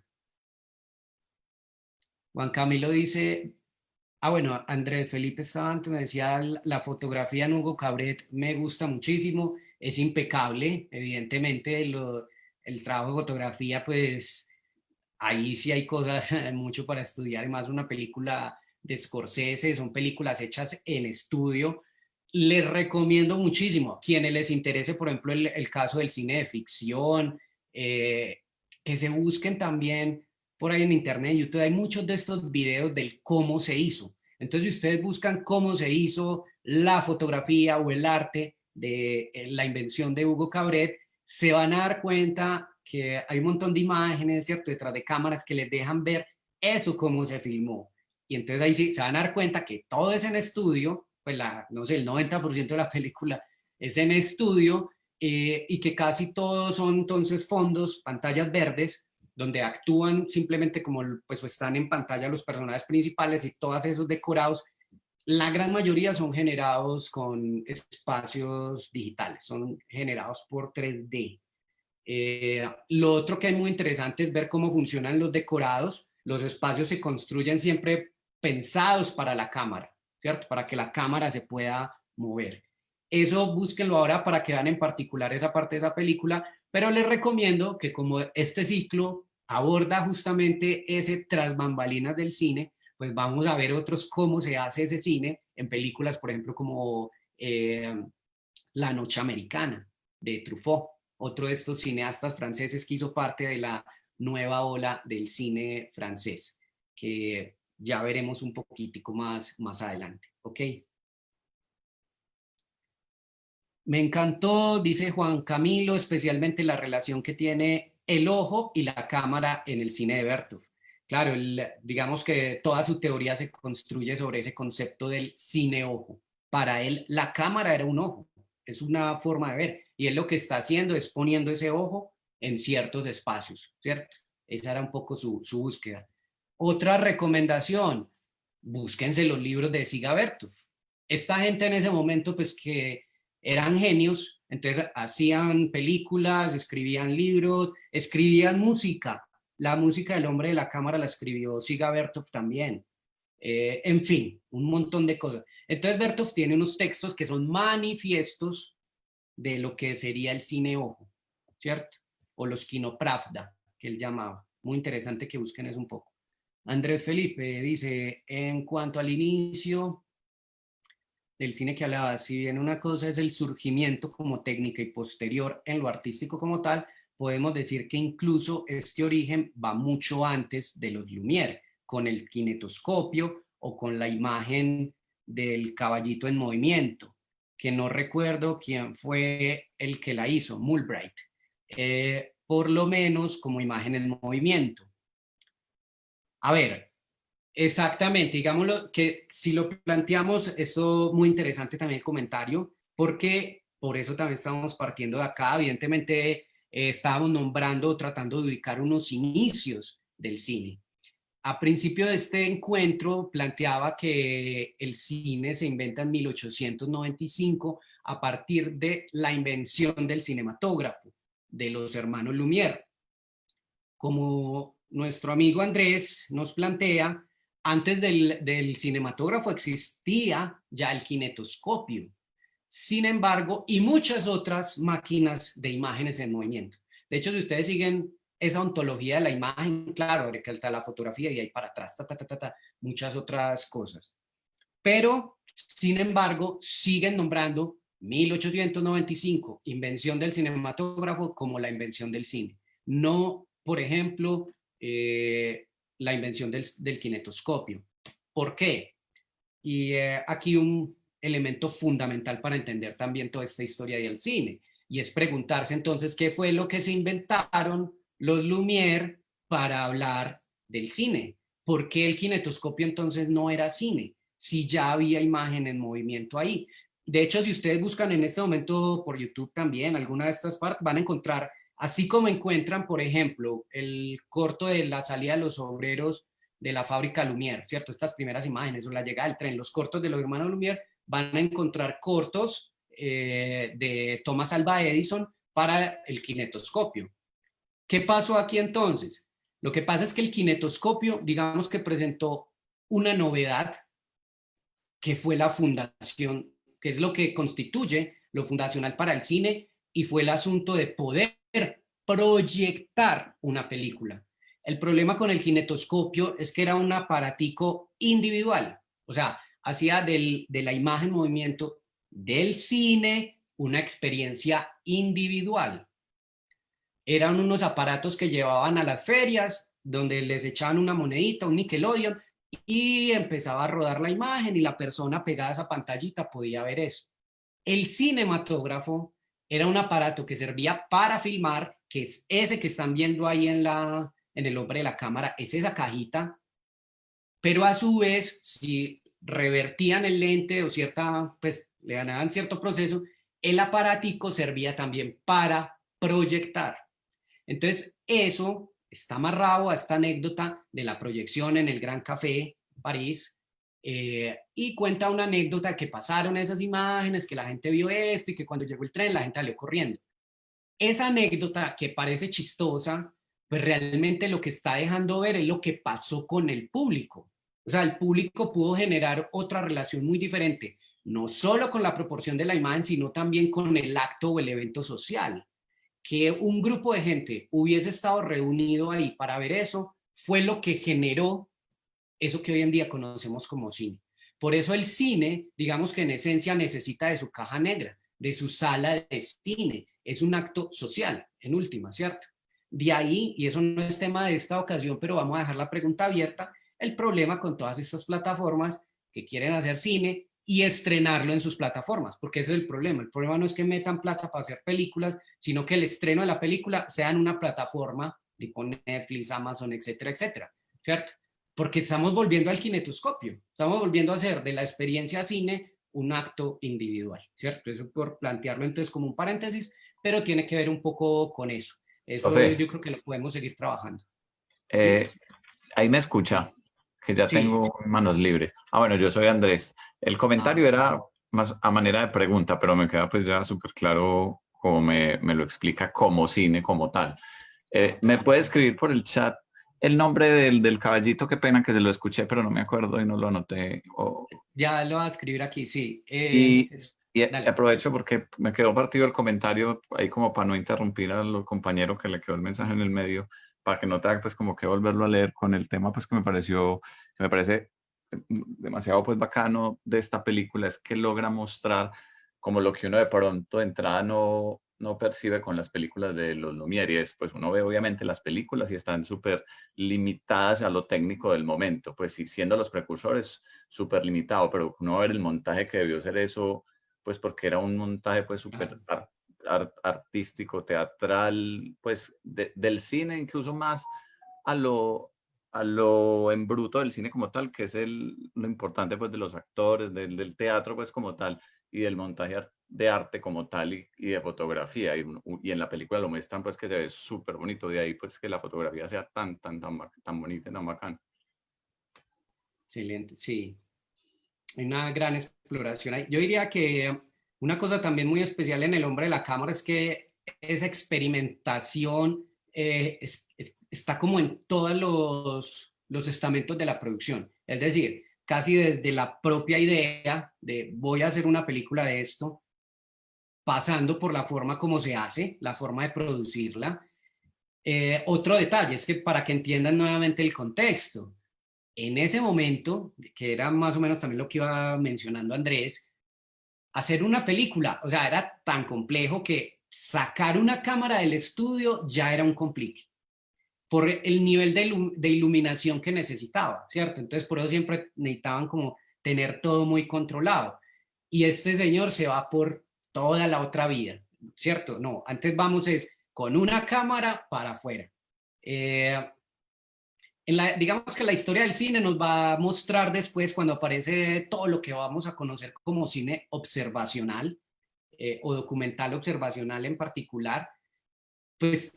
Juan Camilo dice, bueno, Andrés Felipe estaba antes, me decía, la fotografía en Hugo Cabret me gusta muchísimo, es impecable, evidentemente el trabajo de fotografía, pues ahí sí hay cosas mucho para estudiar, y más una película de Scorsese, son películas hechas en estudio. Les recomiendo muchísimo a quienes les interese, por ejemplo, el caso del cine de ficción, que se busquen también por ahí en internet, en YouTube, hay muchos de estos videos del cómo se hizo. Entonces, si ustedes buscan cómo se hizo la fotografía o el arte de la invención de Hugo Cabret, se van a dar cuenta que hay un montón de imágenes, ¿cierto?, detrás de cámaras que les dejan ver eso, cómo se filmó. Y entonces ahí sí se van a dar cuenta que todo es en estudio, pues no sé, el 90% de la película es en estudio, y que casi todos son entonces fondos, pantallas verdes, donde actúan simplemente como pues están en pantalla los personajes principales, y todos esos decorados La gran mayoría son generados con espacios digitales, son generados por 3D. Lo otro que es muy interesante es ver cómo funcionan los decorados. Los espacios se construyen siempre pensados para la cámara, ¿cierto? Para que la cámara se pueda mover. Eso búsquenlo ahora para que vean en particular esa parte de esa película, pero les recomiendo que como este ciclo aborda justamente ese tras bambalinas del cine, pues vamos a ver otros cómo se hace ese cine en películas, por ejemplo, como La Noche Americana de Truffaut, otro de estos cineastas franceses que hizo parte de la nueva ola del cine francés, que ya veremos un poquitico más adelante, ¿ok? Me encantó, dice Juan Camilo, especialmente la relación que tiene el ojo y la cámara en el cine de Bertov. Claro, digamos que toda su teoría se construye sobre ese concepto del cine-ojo. Para él, la cámara era un ojo, es una forma de ver, y él lo que está haciendo es poniendo ese ojo en ciertos espacios, ¿cierto? Esa era un poco su búsqueda. Otra recomendación, búsquense los libros de Siga Bertov. Esta gente en ese momento, pues que eran genios, entonces hacían películas, escribían libros, escribían música. La música del hombre de la cámara la escribió Siga Bertov también. En fin, un montón de cosas. Entonces Bertov tiene unos textos que son manifiestos de lo que sería el cine ojo, ¿cierto? O los kinopravda, que él llamaba. Muy interesante que busquen eso un poco. Andrés Felipe dice, en cuanto al inicio del cine que hablaba, si bien una cosa es el surgimiento como técnica y posterior en lo artístico como tal, podemos decir que incluso este origen va mucho antes de los Lumière, con el kinetoscopio o con la imagen del caballito en movimiento, que no recuerdo quién fue el que la hizo, Mulbright, por lo menos como imagen en movimiento. A ver, exactamente, digámoslo que si lo planteamos, esto muy interesante también el comentario, porque por eso también estamos partiendo de acá, evidentemente estábamos nombrando, tratando de ubicar unos inicios del cine. A principio de este encuentro planteaba que el cine se inventa en 1895 a partir de la invención del cinematógrafo de los hermanos Lumière. Como nuestro amigo Andrés nos plantea, antes del cinematógrafo existía ya el kinetoscopio, sin embargo, y muchas otras máquinas de imágenes en movimiento. De hecho, si ustedes siguen esa ontología de la imagen, claro, que está la fotografía y ahí para atrás, muchas otras cosas. Pero, sin embargo, siguen nombrando 1895, invención del cinematógrafo, como la invención del cine. No, por ejemplo, la invención del kinetoscopio. ¿Por qué? Y aquí un elemento fundamental para entender también toda esta historia del cine, y es preguntarse entonces qué fue lo que se inventaron los Lumière para hablar del cine. ¿Por qué el kinetoscopio entonces no era cine? Si ya había imagen en movimiento ahí. De hecho, si ustedes buscan en este momento por YouTube también alguna de estas partes, van a encontrar, así como encuentran, por ejemplo, el corto de la salida de los obreros de la fábrica Lumière, ¿cierto? Estas primeras imágenes o la llegada del tren, los cortos de los hermanos Lumière, van a encontrar cortos de Thomas Alva Edison para el kinetoscopio. ¿Qué pasó aquí entonces? Lo que pasa es que el kinetoscopio, digamos que presentó una novedad que fue la fundación, que es lo que constituye lo fundacional para el cine, y fue el asunto de poder proyectar una película. El problema con el kinetoscopio es que era un aparatico individual, o sea, hacía de la imagen movimiento del cine una experiencia individual. Eran unos aparatos que llevaban a las ferias, donde les echaban una monedita, un Nickelodeon, y empezaba a rodar la imagen y la persona pegada a esa pantallita podía ver eso. El cinematógrafo era un aparato que servía para filmar, que es ese que están viendo ahí en el hombre de la cámara, es esa cajita, pero a su vez, si revertían el lente o cierta, pues le ganaban cierto proceso, el aparatico servía también para proyectar. Entonces, eso está amarrado a esta anécdota de la proyección en el Gran Café, París, y cuenta una anécdota que pasaron esas imágenes, que la gente vio esto y que cuando llegó el tren la gente salió corriendo. Esa anécdota que parece chistosa, pues realmente lo que está dejando ver es lo que pasó con el público. O sea, el público pudo generar otra relación muy diferente, no solo con la proporción de la imagen, sino también con el acto o el evento social. Que un grupo de gente hubiese estado reunido ahí para ver eso, fue lo que generó eso que hoy en día conocemos como cine. Por eso el cine, digamos que en esencia necesita de su caja negra, de su sala de cine. Es un acto social, en última, ¿cierto? De ahí, y eso no es tema de esta ocasión, pero vamos a dejar la pregunta abierta, el problema con todas estas plataformas que quieren hacer cine y estrenarlo en sus plataformas, porque ese es el problema. El problema no es que metan plata para hacer películas, sino que el estreno de la película sea en una plataforma tipo Netflix, Amazon, etcétera, etcétera, ¿cierto? Porque estamos volviendo al kinetoscopio, estamos volviendo a hacer de la experiencia cine un acto individual, ¿cierto? Eso por plantearlo entonces como un paréntesis, pero tiene que ver un poco con eso. Eso Profe, yo creo que lo podemos seguir trabajando. ¿Listo? eh, ahí me escucha, que ya Sí. tengo manos libres. Bueno, yo soy Andrés. El comentario Ah, era más a manera de pregunta, pero me queda pues ya súper claro cómo me lo explica como cine, como tal. ¿Me total. puede escribir por el chat el nombre del caballito? Qué pena que se lo escuché, pero no me acuerdo y no lo anoté. Ya lo voy a escribir aquí, sí. Y, y Dale. aprovecho porque me quedó partido el comentario ahí como para no interrumpir al compañero que le quedó el mensaje en el medio, para que no tenga pues como que volverlo a leer con el tema pues que me pareció, que me parece demasiado pues bacano de esta película, es que logra mostrar como lo que uno de pronto de entrada no percibe con las películas de los Lumière, y es, pues uno ve obviamente las películas y están súper limitadas a lo técnico del momento, pues sí, siendo los precursores súper limitado, pero uno va a ver el montaje que debió ser eso, pues porque era un montaje pues súper Claro. artístico, teatral, pues del cine incluso más a lo en bruto del cine como tal, que es lo importante pues de los actores, del teatro pues como tal, y del montaje de arte como tal y de fotografía. Y en la película lo muestran pues que se ve súper bonito, de ahí pues que la fotografía sea tan bonita y tan bacana. Excelente, sí. Hay una gran exploración ahí. Yo diría que una cosa también muy especial en El hombre de la cámara es que esa experimentación está como en todos los estamentos de la producción. Es decir, casi desde la propia idea de voy a hacer una película de esto, pasando por la forma como se hace, la forma de producirla. Otro detalle es que para que entiendan nuevamente el contexto, en ese momento, que era más o menos también lo que iba mencionando Andrés, hacer una película, o sea, era tan complejo que sacar una cámara del estudio ya era un complique por el nivel de iluminación que necesitaba, ¿cierto? Entonces, por eso siempre necesitaban como tener todo muy controlado. Y este señor se va por toda la otra vida, ¿cierto? No, antes vamos es con una cámara para afuera. Eh, digamos que la historia del cine nos va a mostrar después cuando aparece todo lo que vamos a conocer como cine observacional o documental observacional en particular, pues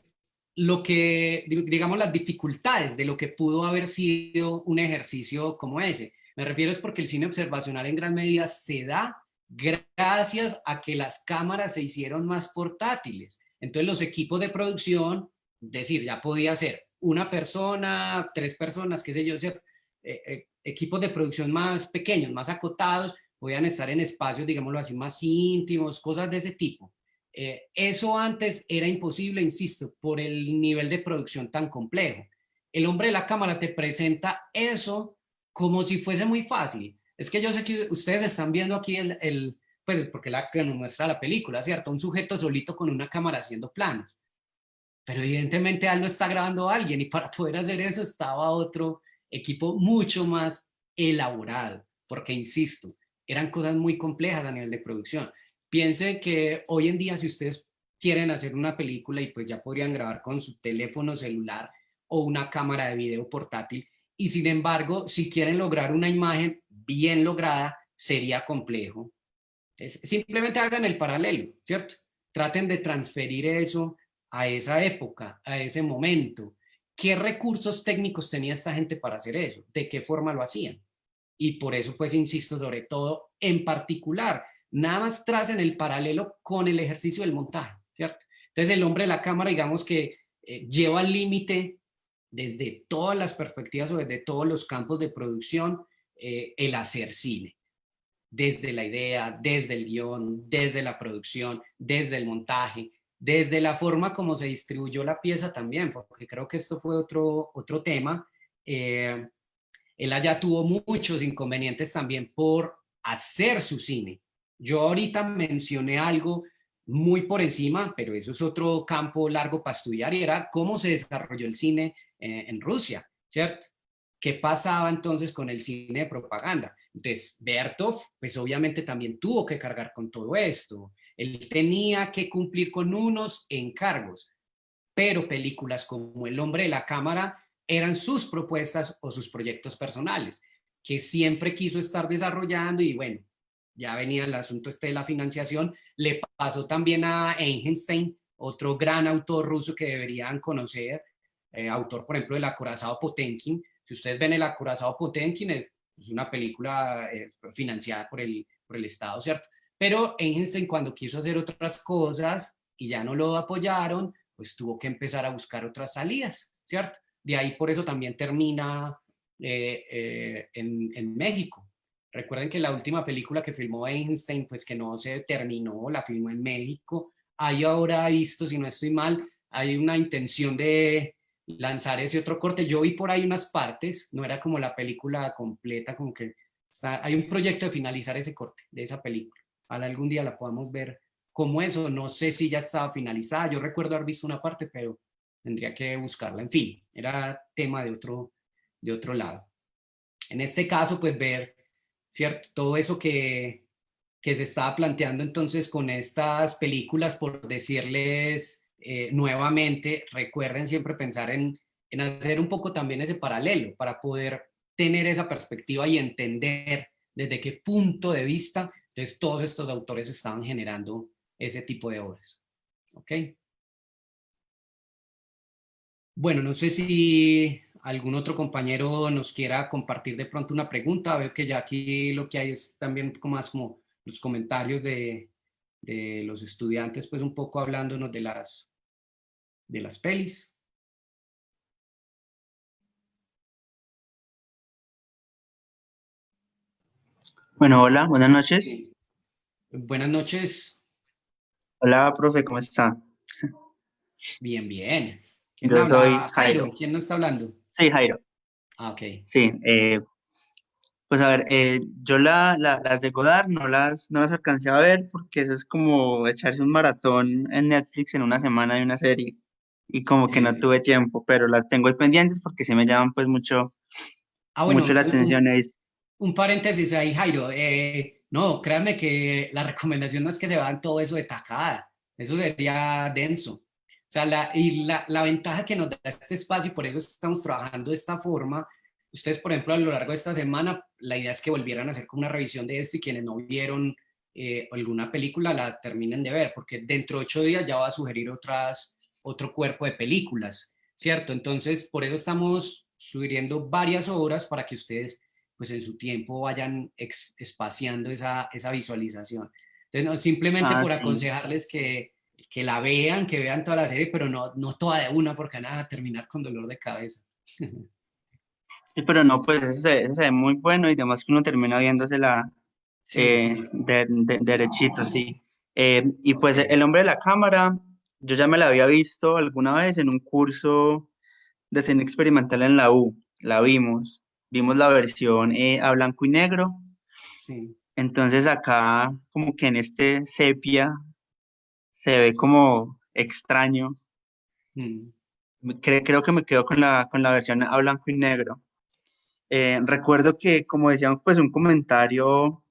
lo que, digamos, las dificultades de lo que pudo haber sido un ejercicio como ese. Me refiero es porque el cine observacional en gran medida se da gracias a que las cámaras se hicieron más portátiles. Entonces los equipos de producción, es decir, ya podía ser una persona, tres personas, qué sé yo, equipos de producción más pequeños, más acotados, podían estar en espacios, digámoslo así, más íntimos, cosas de ese tipo. Eso antes era imposible, insisto, por el nivel de producción tan complejo. El hombre de la cámara te presenta eso como si fuese muy fácil. Es que yo sé que ustedes están viendo aquí pues porque que nos muestra la película, ¿cierto? Un sujeto solito con una cámara haciendo planos. Pero evidentemente él lo está grabando a alguien y para poder hacer eso estaba otro equipo mucho más elaborado, porque insisto, eran cosas muy complejas a nivel de producción. Piense que hoy en día si ustedes quieren hacer una película y pues ya podrían grabar con su teléfono celular o una cámara de video portátil y sin embargo si quieren lograr una imagen bien lograda sería complejo. Simplemente hagan el paralelo, ¿cierto? Traten de transferir eso a esa época, a ese momento. ¿Qué recursos técnicos tenía esta gente para hacer eso? ¿De qué forma lo hacían? y por eso pues insisto sobre todo, en particular, nada más trazan el paralelo con el ejercicio del montaje, ¿cierto? Entonces el hombre de la cámara, digamos que lleva al límite desde todas las perspectivas o desde todos los campos de producción el hacer cine, desde la idea, desde el guión, desde la producción, desde el montaje, desde la forma como se distribuyó la pieza también, porque creo que esto fue otro tema. Eh, Él allá tuvo muchos inconvenientes también por hacer su cine. Yo ahorita mencioné algo muy por encima, pero eso es otro campo largo para estudiar, y era cómo se desarrolló el cine en Rusia, ¿cierto? ¿Qué pasaba entonces con el cine de propaganda? Entonces, Bertov, pues obviamente también tuvo que cargar con todo esto. Él tenía que cumplir con unos encargos, pero películas como El hombre de la cámara eran sus propuestas o sus proyectos personales, que siempre quiso estar desarrollando, y bueno, ya venía el asunto este de la financiación. Le pasó también a Eisenstein, otro gran autor ruso que deberían conocer, autor por ejemplo del Acorazado Potemkin. Si ustedes ven el Acorazado Potemkin, es una película financiada por el Estado, ¿cierto? Pero Eisenstein, cuando quiso hacer otras cosas y ya no lo apoyaron, pues tuvo que empezar a buscar otras salidas, ¿cierto? De ahí por eso también termina en México. Recuerden que la última película que filmó Einstein, pues que no se terminó, la filmó en México. Ahí ahora he visto, si no estoy mal, hay una intención de lanzar ese otro corte. Yo vi por ahí unas partes, no era como la película completa, como que hay un proyecto de finalizar ese corte de esa película. Ojalá algún día la podamos ver como eso. No sé si ya estaba finalizada. Yo recuerdo haber visto una parte, pero tendría que buscarla. En fin, era tema de otro lado. En este caso, pues ver, ¿cierto? Todo eso que se estaba planteando entonces con estas películas, por decirles nuevamente, recuerden siempre pensar en hacer un poco también ese paralelo para poder tener esa perspectiva y entender desde qué punto de vista entonces todos estos autores estaban generando ese tipo de obras. ¿Ok? Bueno, no sé si algún otro compañero nos quiera compartir de pronto una pregunta. Veo que ya aquí lo que hay es también un poco más como los comentarios de los estudiantes, pues un poco hablándonos de las pelis. Bueno, hola, buenas noches. Sí. Buenas noches. Hola, profe, ¿cómo está? Bien, bien. ¿Quién Yo soy habla? Jairo, Jairo. ¿quién nos está hablando? Sí, Jairo. Ah, ok. Sí, pues a ver, yo las de Godard no las alcancé a ver porque eso es como echarse un maratón en Netflix en una semana de una serie y como que no Sí. tuve tiempo, pero las tengo ahí pendientes porque sí me llaman pues mucho, Ah, mucho bueno, la atención. un paréntesis ahí, Jairo. No, créanme que la recomendación no es que se vean todo eso de tacada. Eso sería denso. O sea, la ventaja que nos da este espacio, y por eso estamos trabajando de esta forma. Ustedes, por ejemplo, a lo largo de esta semana, la idea es que volvieran a hacer como una revisión de esto, y quienes no vieron alguna película la terminen de ver, porque dentro de 8 días ya va a sugerir otro cuerpo de películas, ¿cierto? Entonces, por eso estamos sugiriendo varias obras para que ustedes pues en su tiempo vayan espaciando esa visualización. Entonces, no, simplemente Ah, por sí. aconsejarles que la vean, que vean toda la serie, pero no toda de una, porque van a terminar con dolor de cabeza. Sí, pero no, pues ese se ve muy bueno y además que uno termina viéndosela Sí, sí, sí. derechito, sí. Y pues Ok. El hombre de la cámara, yo ya me la había visto alguna vez en un curso de cine experimental en la U, la vimos la versión a blanco y negro, Sí. entonces acá como que en este sepia se ve como extraño. Mm. Creo que me quedo con la versión a blanco y negro. Recuerdo que, como decíamos, pues un comentario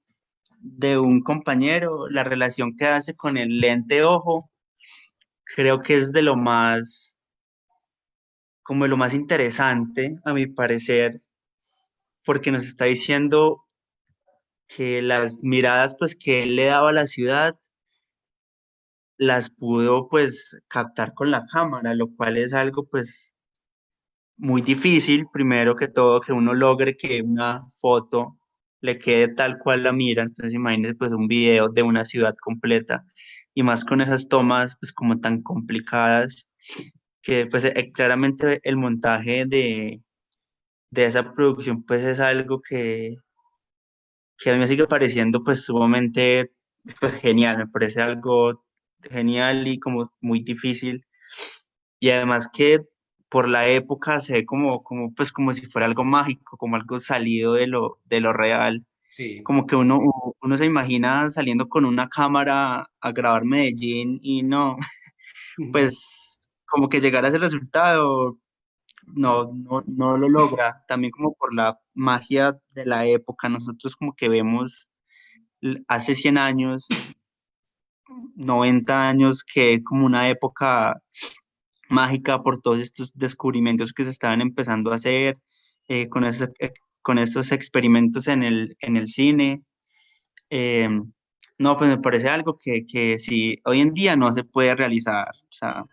de un compañero, la relación que hace con el lente ojo, creo que es de lo más, como de lo más interesante, a mi parecer, porque nos está diciendo que las miradas pues que él le daba a la ciudad las pudo pues captar con la cámara, lo cual es algo pues muy difícil, primero que todo, que uno logre que una foto le quede tal cual la mira. Entonces imagínense pues un video de una ciudad completa y más con esas tomas pues como tan complicadas que pues claramente el montaje de esa producción pues es algo que a mí me sigue pareciendo pues sumamente pues genial, me parece algo genial y como muy difícil y además que por la época se ve como pues como si fuera algo mágico, como algo salido de lo real, Sí. como que uno se imagina saliendo con una cámara a grabar Medellín y no, pues como que llegar a ese resultado no lo logra, también como por la magia de la época, nosotros como que vemos hace 100 años, 90 años, que es como una época mágica por todos estos descubrimientos que se estaban empezando a hacer, con estos experimentos en el cine. Eh, no, pues me parece algo que sí, hoy en día no se puede realizar, o sea,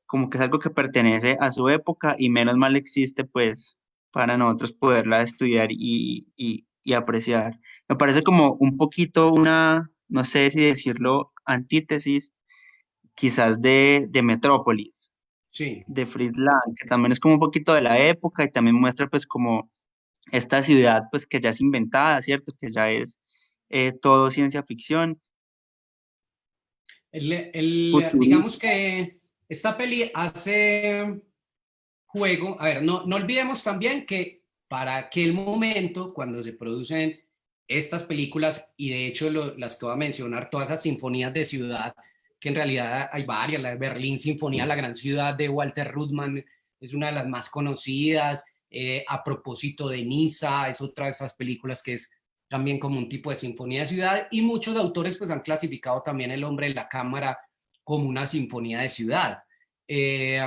como que es algo que pertenece a su época y menos mal existe pues para nosotros poderla estudiar y apreciar. Me parece como un poquito una, no sé si decirlo, antítesis quizás de Metrópolis, Sí. de Fritz Lang, que también es como un poquito de la época y también muestra pues como esta ciudad pues que ya es inventada, ¿cierto? Que ya es todo ciencia ficción. Futurismo. Digamos que esta peli hace juego, a ver, no olvidemos también que para aquel momento, cuando se producen estas películas, y de hecho las que voy a mencionar, todas esas sinfonías de ciudad, que en realidad hay varias, la de Berlín Sinfonía, la gran ciudad de Walter Ruttmann, es una de las más conocidas. A propósito de Niza, es otra de esas películas que es también como un tipo de sinfonía de ciudad, y muchos autores pues han clasificado también El hombre en la cámara como una sinfonía de ciudad. Eh,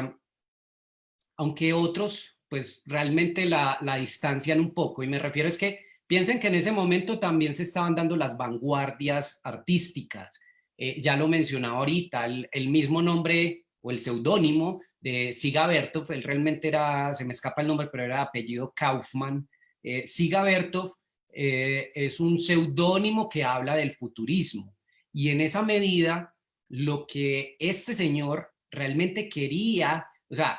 Aunque otros pues realmente la distancian un poco, y me refiero es que piensen que en ese momento también se estaban dando las vanguardias artísticas. Ya lo mencionaba ahorita, el mismo nombre o el seudónimo de Siga Bertov, él realmente era, se me escapa el nombre, pero era de apellido Kaufman. Siga Bertov es un seudónimo que habla del futurismo, y en esa medida lo que este señor realmente quería, o sea,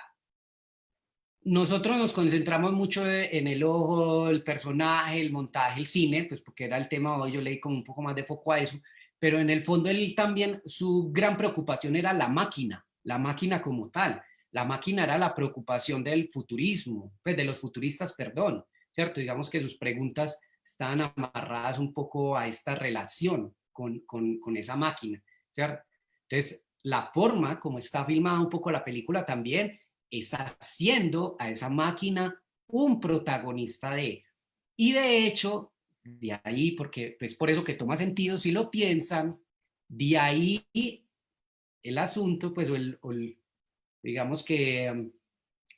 nosotros nos concentramos mucho en el ojo, el personaje, el montaje, el cine, pues porque era el tema de hoy, yo leí como un poco más de foco a eso, pero en el fondo él también, su gran preocupación era la máquina como tal. La máquina era la preocupación del futurismo, pues de los futuristas, perdón, ¿cierto? Digamos que sus preguntas estaban amarradas un poco a esta relación con esa máquina, ¿cierto? Entonces, la forma como está filmada un poco la película también es haciendo a esa máquina un protagonista de. Y de hecho, de ahí, porque es por eso que toma sentido si lo piensan, de ahí el asunto, pues, digamos que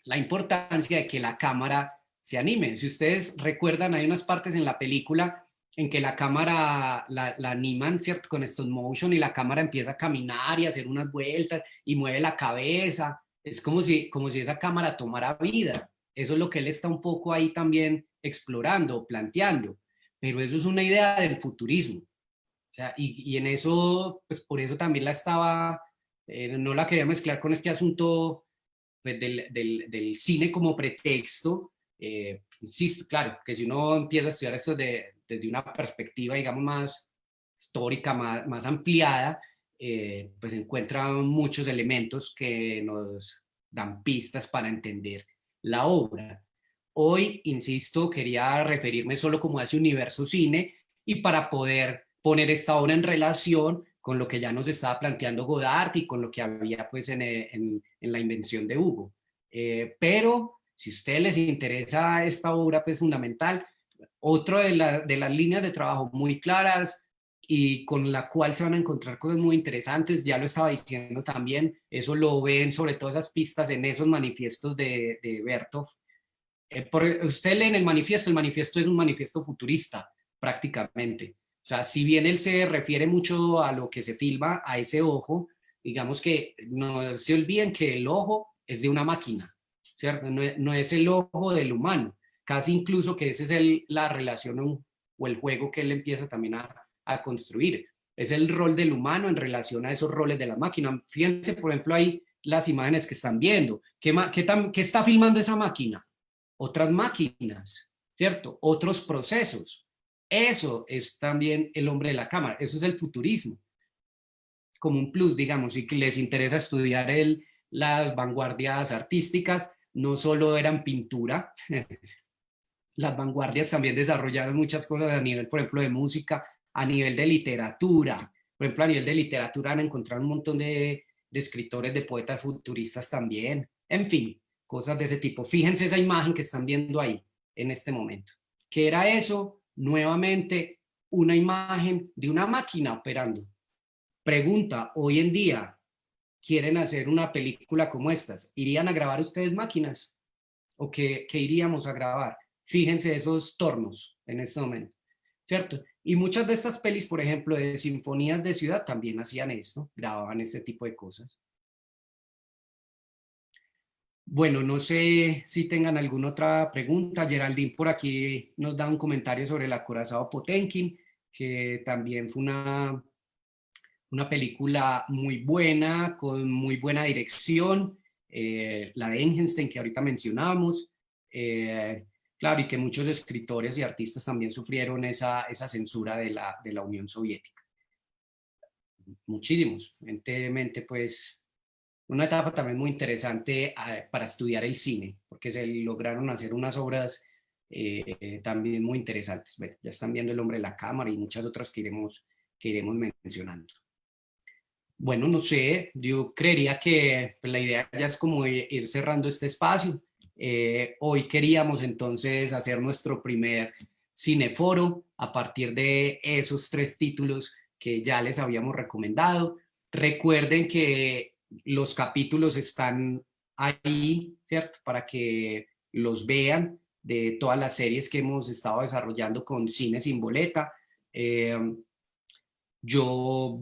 la importancia de que la cámara se anime. Si ustedes recuerdan, hay unas partes en la película en que la cámara la animan, ¿cierto? Con stop motion, y la cámara empieza a caminar y a hacer unas vueltas y mueve la cabeza. Es como si esa cámara tomara vida. Eso es lo que él está un poco ahí también explorando, planteando. Pero eso es una idea del futurismo. O sea, y en eso, pues por eso también la estaba, no la quería mezclar con este asunto pues, del cine como pretexto. Insisto, claro, que si uno empieza a estudiar esto desde una perspectiva, digamos, más histórica, más ampliada, pues encuentra muchos elementos que nos dan pistas para entender la obra. Hoy, insisto, quería referirme solo como a ese universo cine, y para poder poner esta obra en relación con lo que ya nos estaba planteando Godard y con lo que había pues en la invención de Hugo. Pero si a ustedes les interesa esta obra pues fundamental, otra de las líneas de trabajo muy claras y con la cual se van a encontrar cosas muy interesantes, ya lo estaba diciendo también, eso lo ven sobre todo esas pistas en esos manifiestos de Bertov. Usted lee en el manifiesto es un manifiesto futurista prácticamente. O sea, si bien él se refiere mucho a lo que se filma, a ese ojo, digamos que no se olviden que el ojo es de una máquina, ¿cierto? No es el ojo del humano. casi incluso que esa es la relación o el juego que él empieza también a construir. Es el rol del humano en relación a esos roles de la máquina. Fíjense, por ejemplo, ahí las imágenes que están viendo. ¿Qué está filmando esa máquina? Otras máquinas, ¿cierto? Otros procesos. Eso es también el hombre de la cámara. Eso es el futurismo. Como un plus, digamos, y que les interesa estudiar las vanguardias artísticas, no solo eran pintura, las vanguardias también desarrollaron muchas cosas a nivel, por ejemplo, de música, a nivel de literatura. Por ejemplo, a nivel de literatura han encontrado un montón de escritores, de poetas futuristas también. En fin, cosas de ese tipo. Fíjense esa imagen que están viendo ahí, en este momento. ¿Qué era eso? Nuevamente, una imagen de una máquina operando. Pregunta, hoy en día, ¿quieren hacer una película como estas? ¿Irían a grabar ustedes máquinas? ¿O qué iríamos a grabar? Fíjense esos tornos en este momento, ¿cierto? Y muchas de estas pelis, por ejemplo, de sinfonías de ciudad, también hacían esto, grababan este tipo de cosas. Bueno, no sé si tengan alguna otra pregunta. Geraldine por aquí nos da un comentario sobre el acorazado Potemkin, que también fue una película muy buena, con muy buena dirección, la de Engenstein que ahorita mencionamos, claro, y que muchos escritores y artistas también sufrieron esa censura de la Unión Soviética. Muchísimos, evidentemente, pues, una etapa también muy interesante para estudiar el cine, porque se lograron hacer unas obras también muy interesantes. Bueno, ya están viendo El hombre de la cámara y muchas otras que iremos mencionando. Bueno, no sé, yo creería que la idea ya es como ir cerrando este espacio. Hoy queríamos entonces hacer nuestro primer cineforo a partir de esos 3 títulos que ya les habíamos recomendado. Recuerden que los capítulos están ahí, ¿cierto? Para que los vean de todas las series que hemos estado desarrollando con Cine Sin Boleta. Yo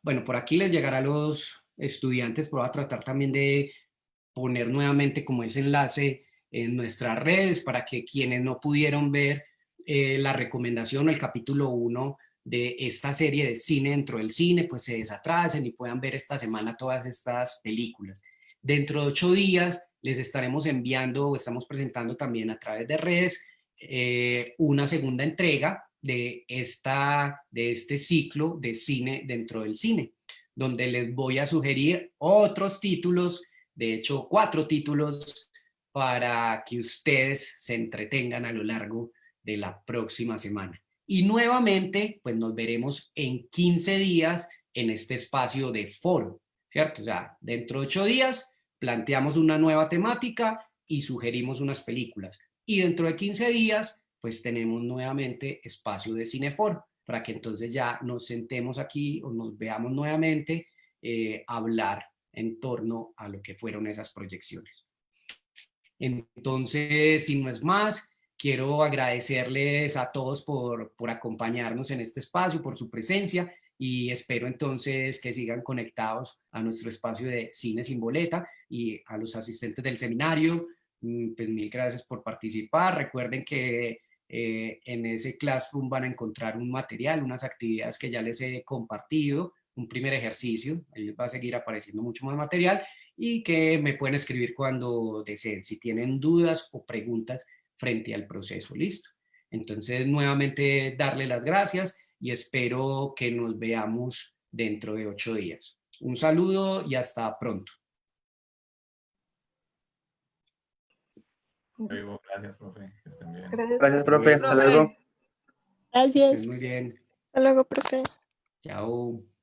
bueno, por aquí les llegará a los estudiantes, pero voy a tratar también de poner nuevamente como ese enlace en nuestras redes para que quienes no pudieron ver la recomendación o el capítulo 1 de esta serie de cine dentro del cine, pues se desatrasen y puedan ver esta semana todas estas películas. Dentro de 8 días les estaremos enviando o estamos presentando también a través de redes una segunda entrega de este ciclo de cine dentro del cine, donde les voy a sugerir otros títulos, de hecho 4 títulos, para que ustedes se entretengan a lo largo de la próxima semana. Y nuevamente, pues nos veremos en 15 días en este espacio de foro, ¿cierto? O sea, dentro de 8 días planteamos una nueva temática y sugerimos unas películas. Y dentro de 15 días, pues tenemos nuevamente espacio de cineforo, para que entonces ya nos sentemos aquí o nos veamos nuevamente hablar en torno a lo que fueron esas proyecciones. Entonces, sin más más, quiero agradecerles a todos por acompañarnos en este espacio, por su presencia, y espero entonces que sigan conectados a nuestro espacio de Cine Sin Boleta, y a los asistentes del seminario, pues mil gracias por participar. Recuerden que en ese Classroom van a encontrar un material, unas actividades que ya les he compartido, un primer ejercicio, ahí les va a seguir apareciendo mucho más material, y que me pueden escribir cuando deseen, si tienen dudas o preguntas frente al proceso. Listo. Entonces, nuevamente darle las gracias y espero que nos veamos dentro de 8 días. Un saludo y hasta pronto. Gracias, profe. Que estén bien. Gracias, profe. Hasta luego. Gracias. Estén muy bien. Hasta luego, profe. Chao.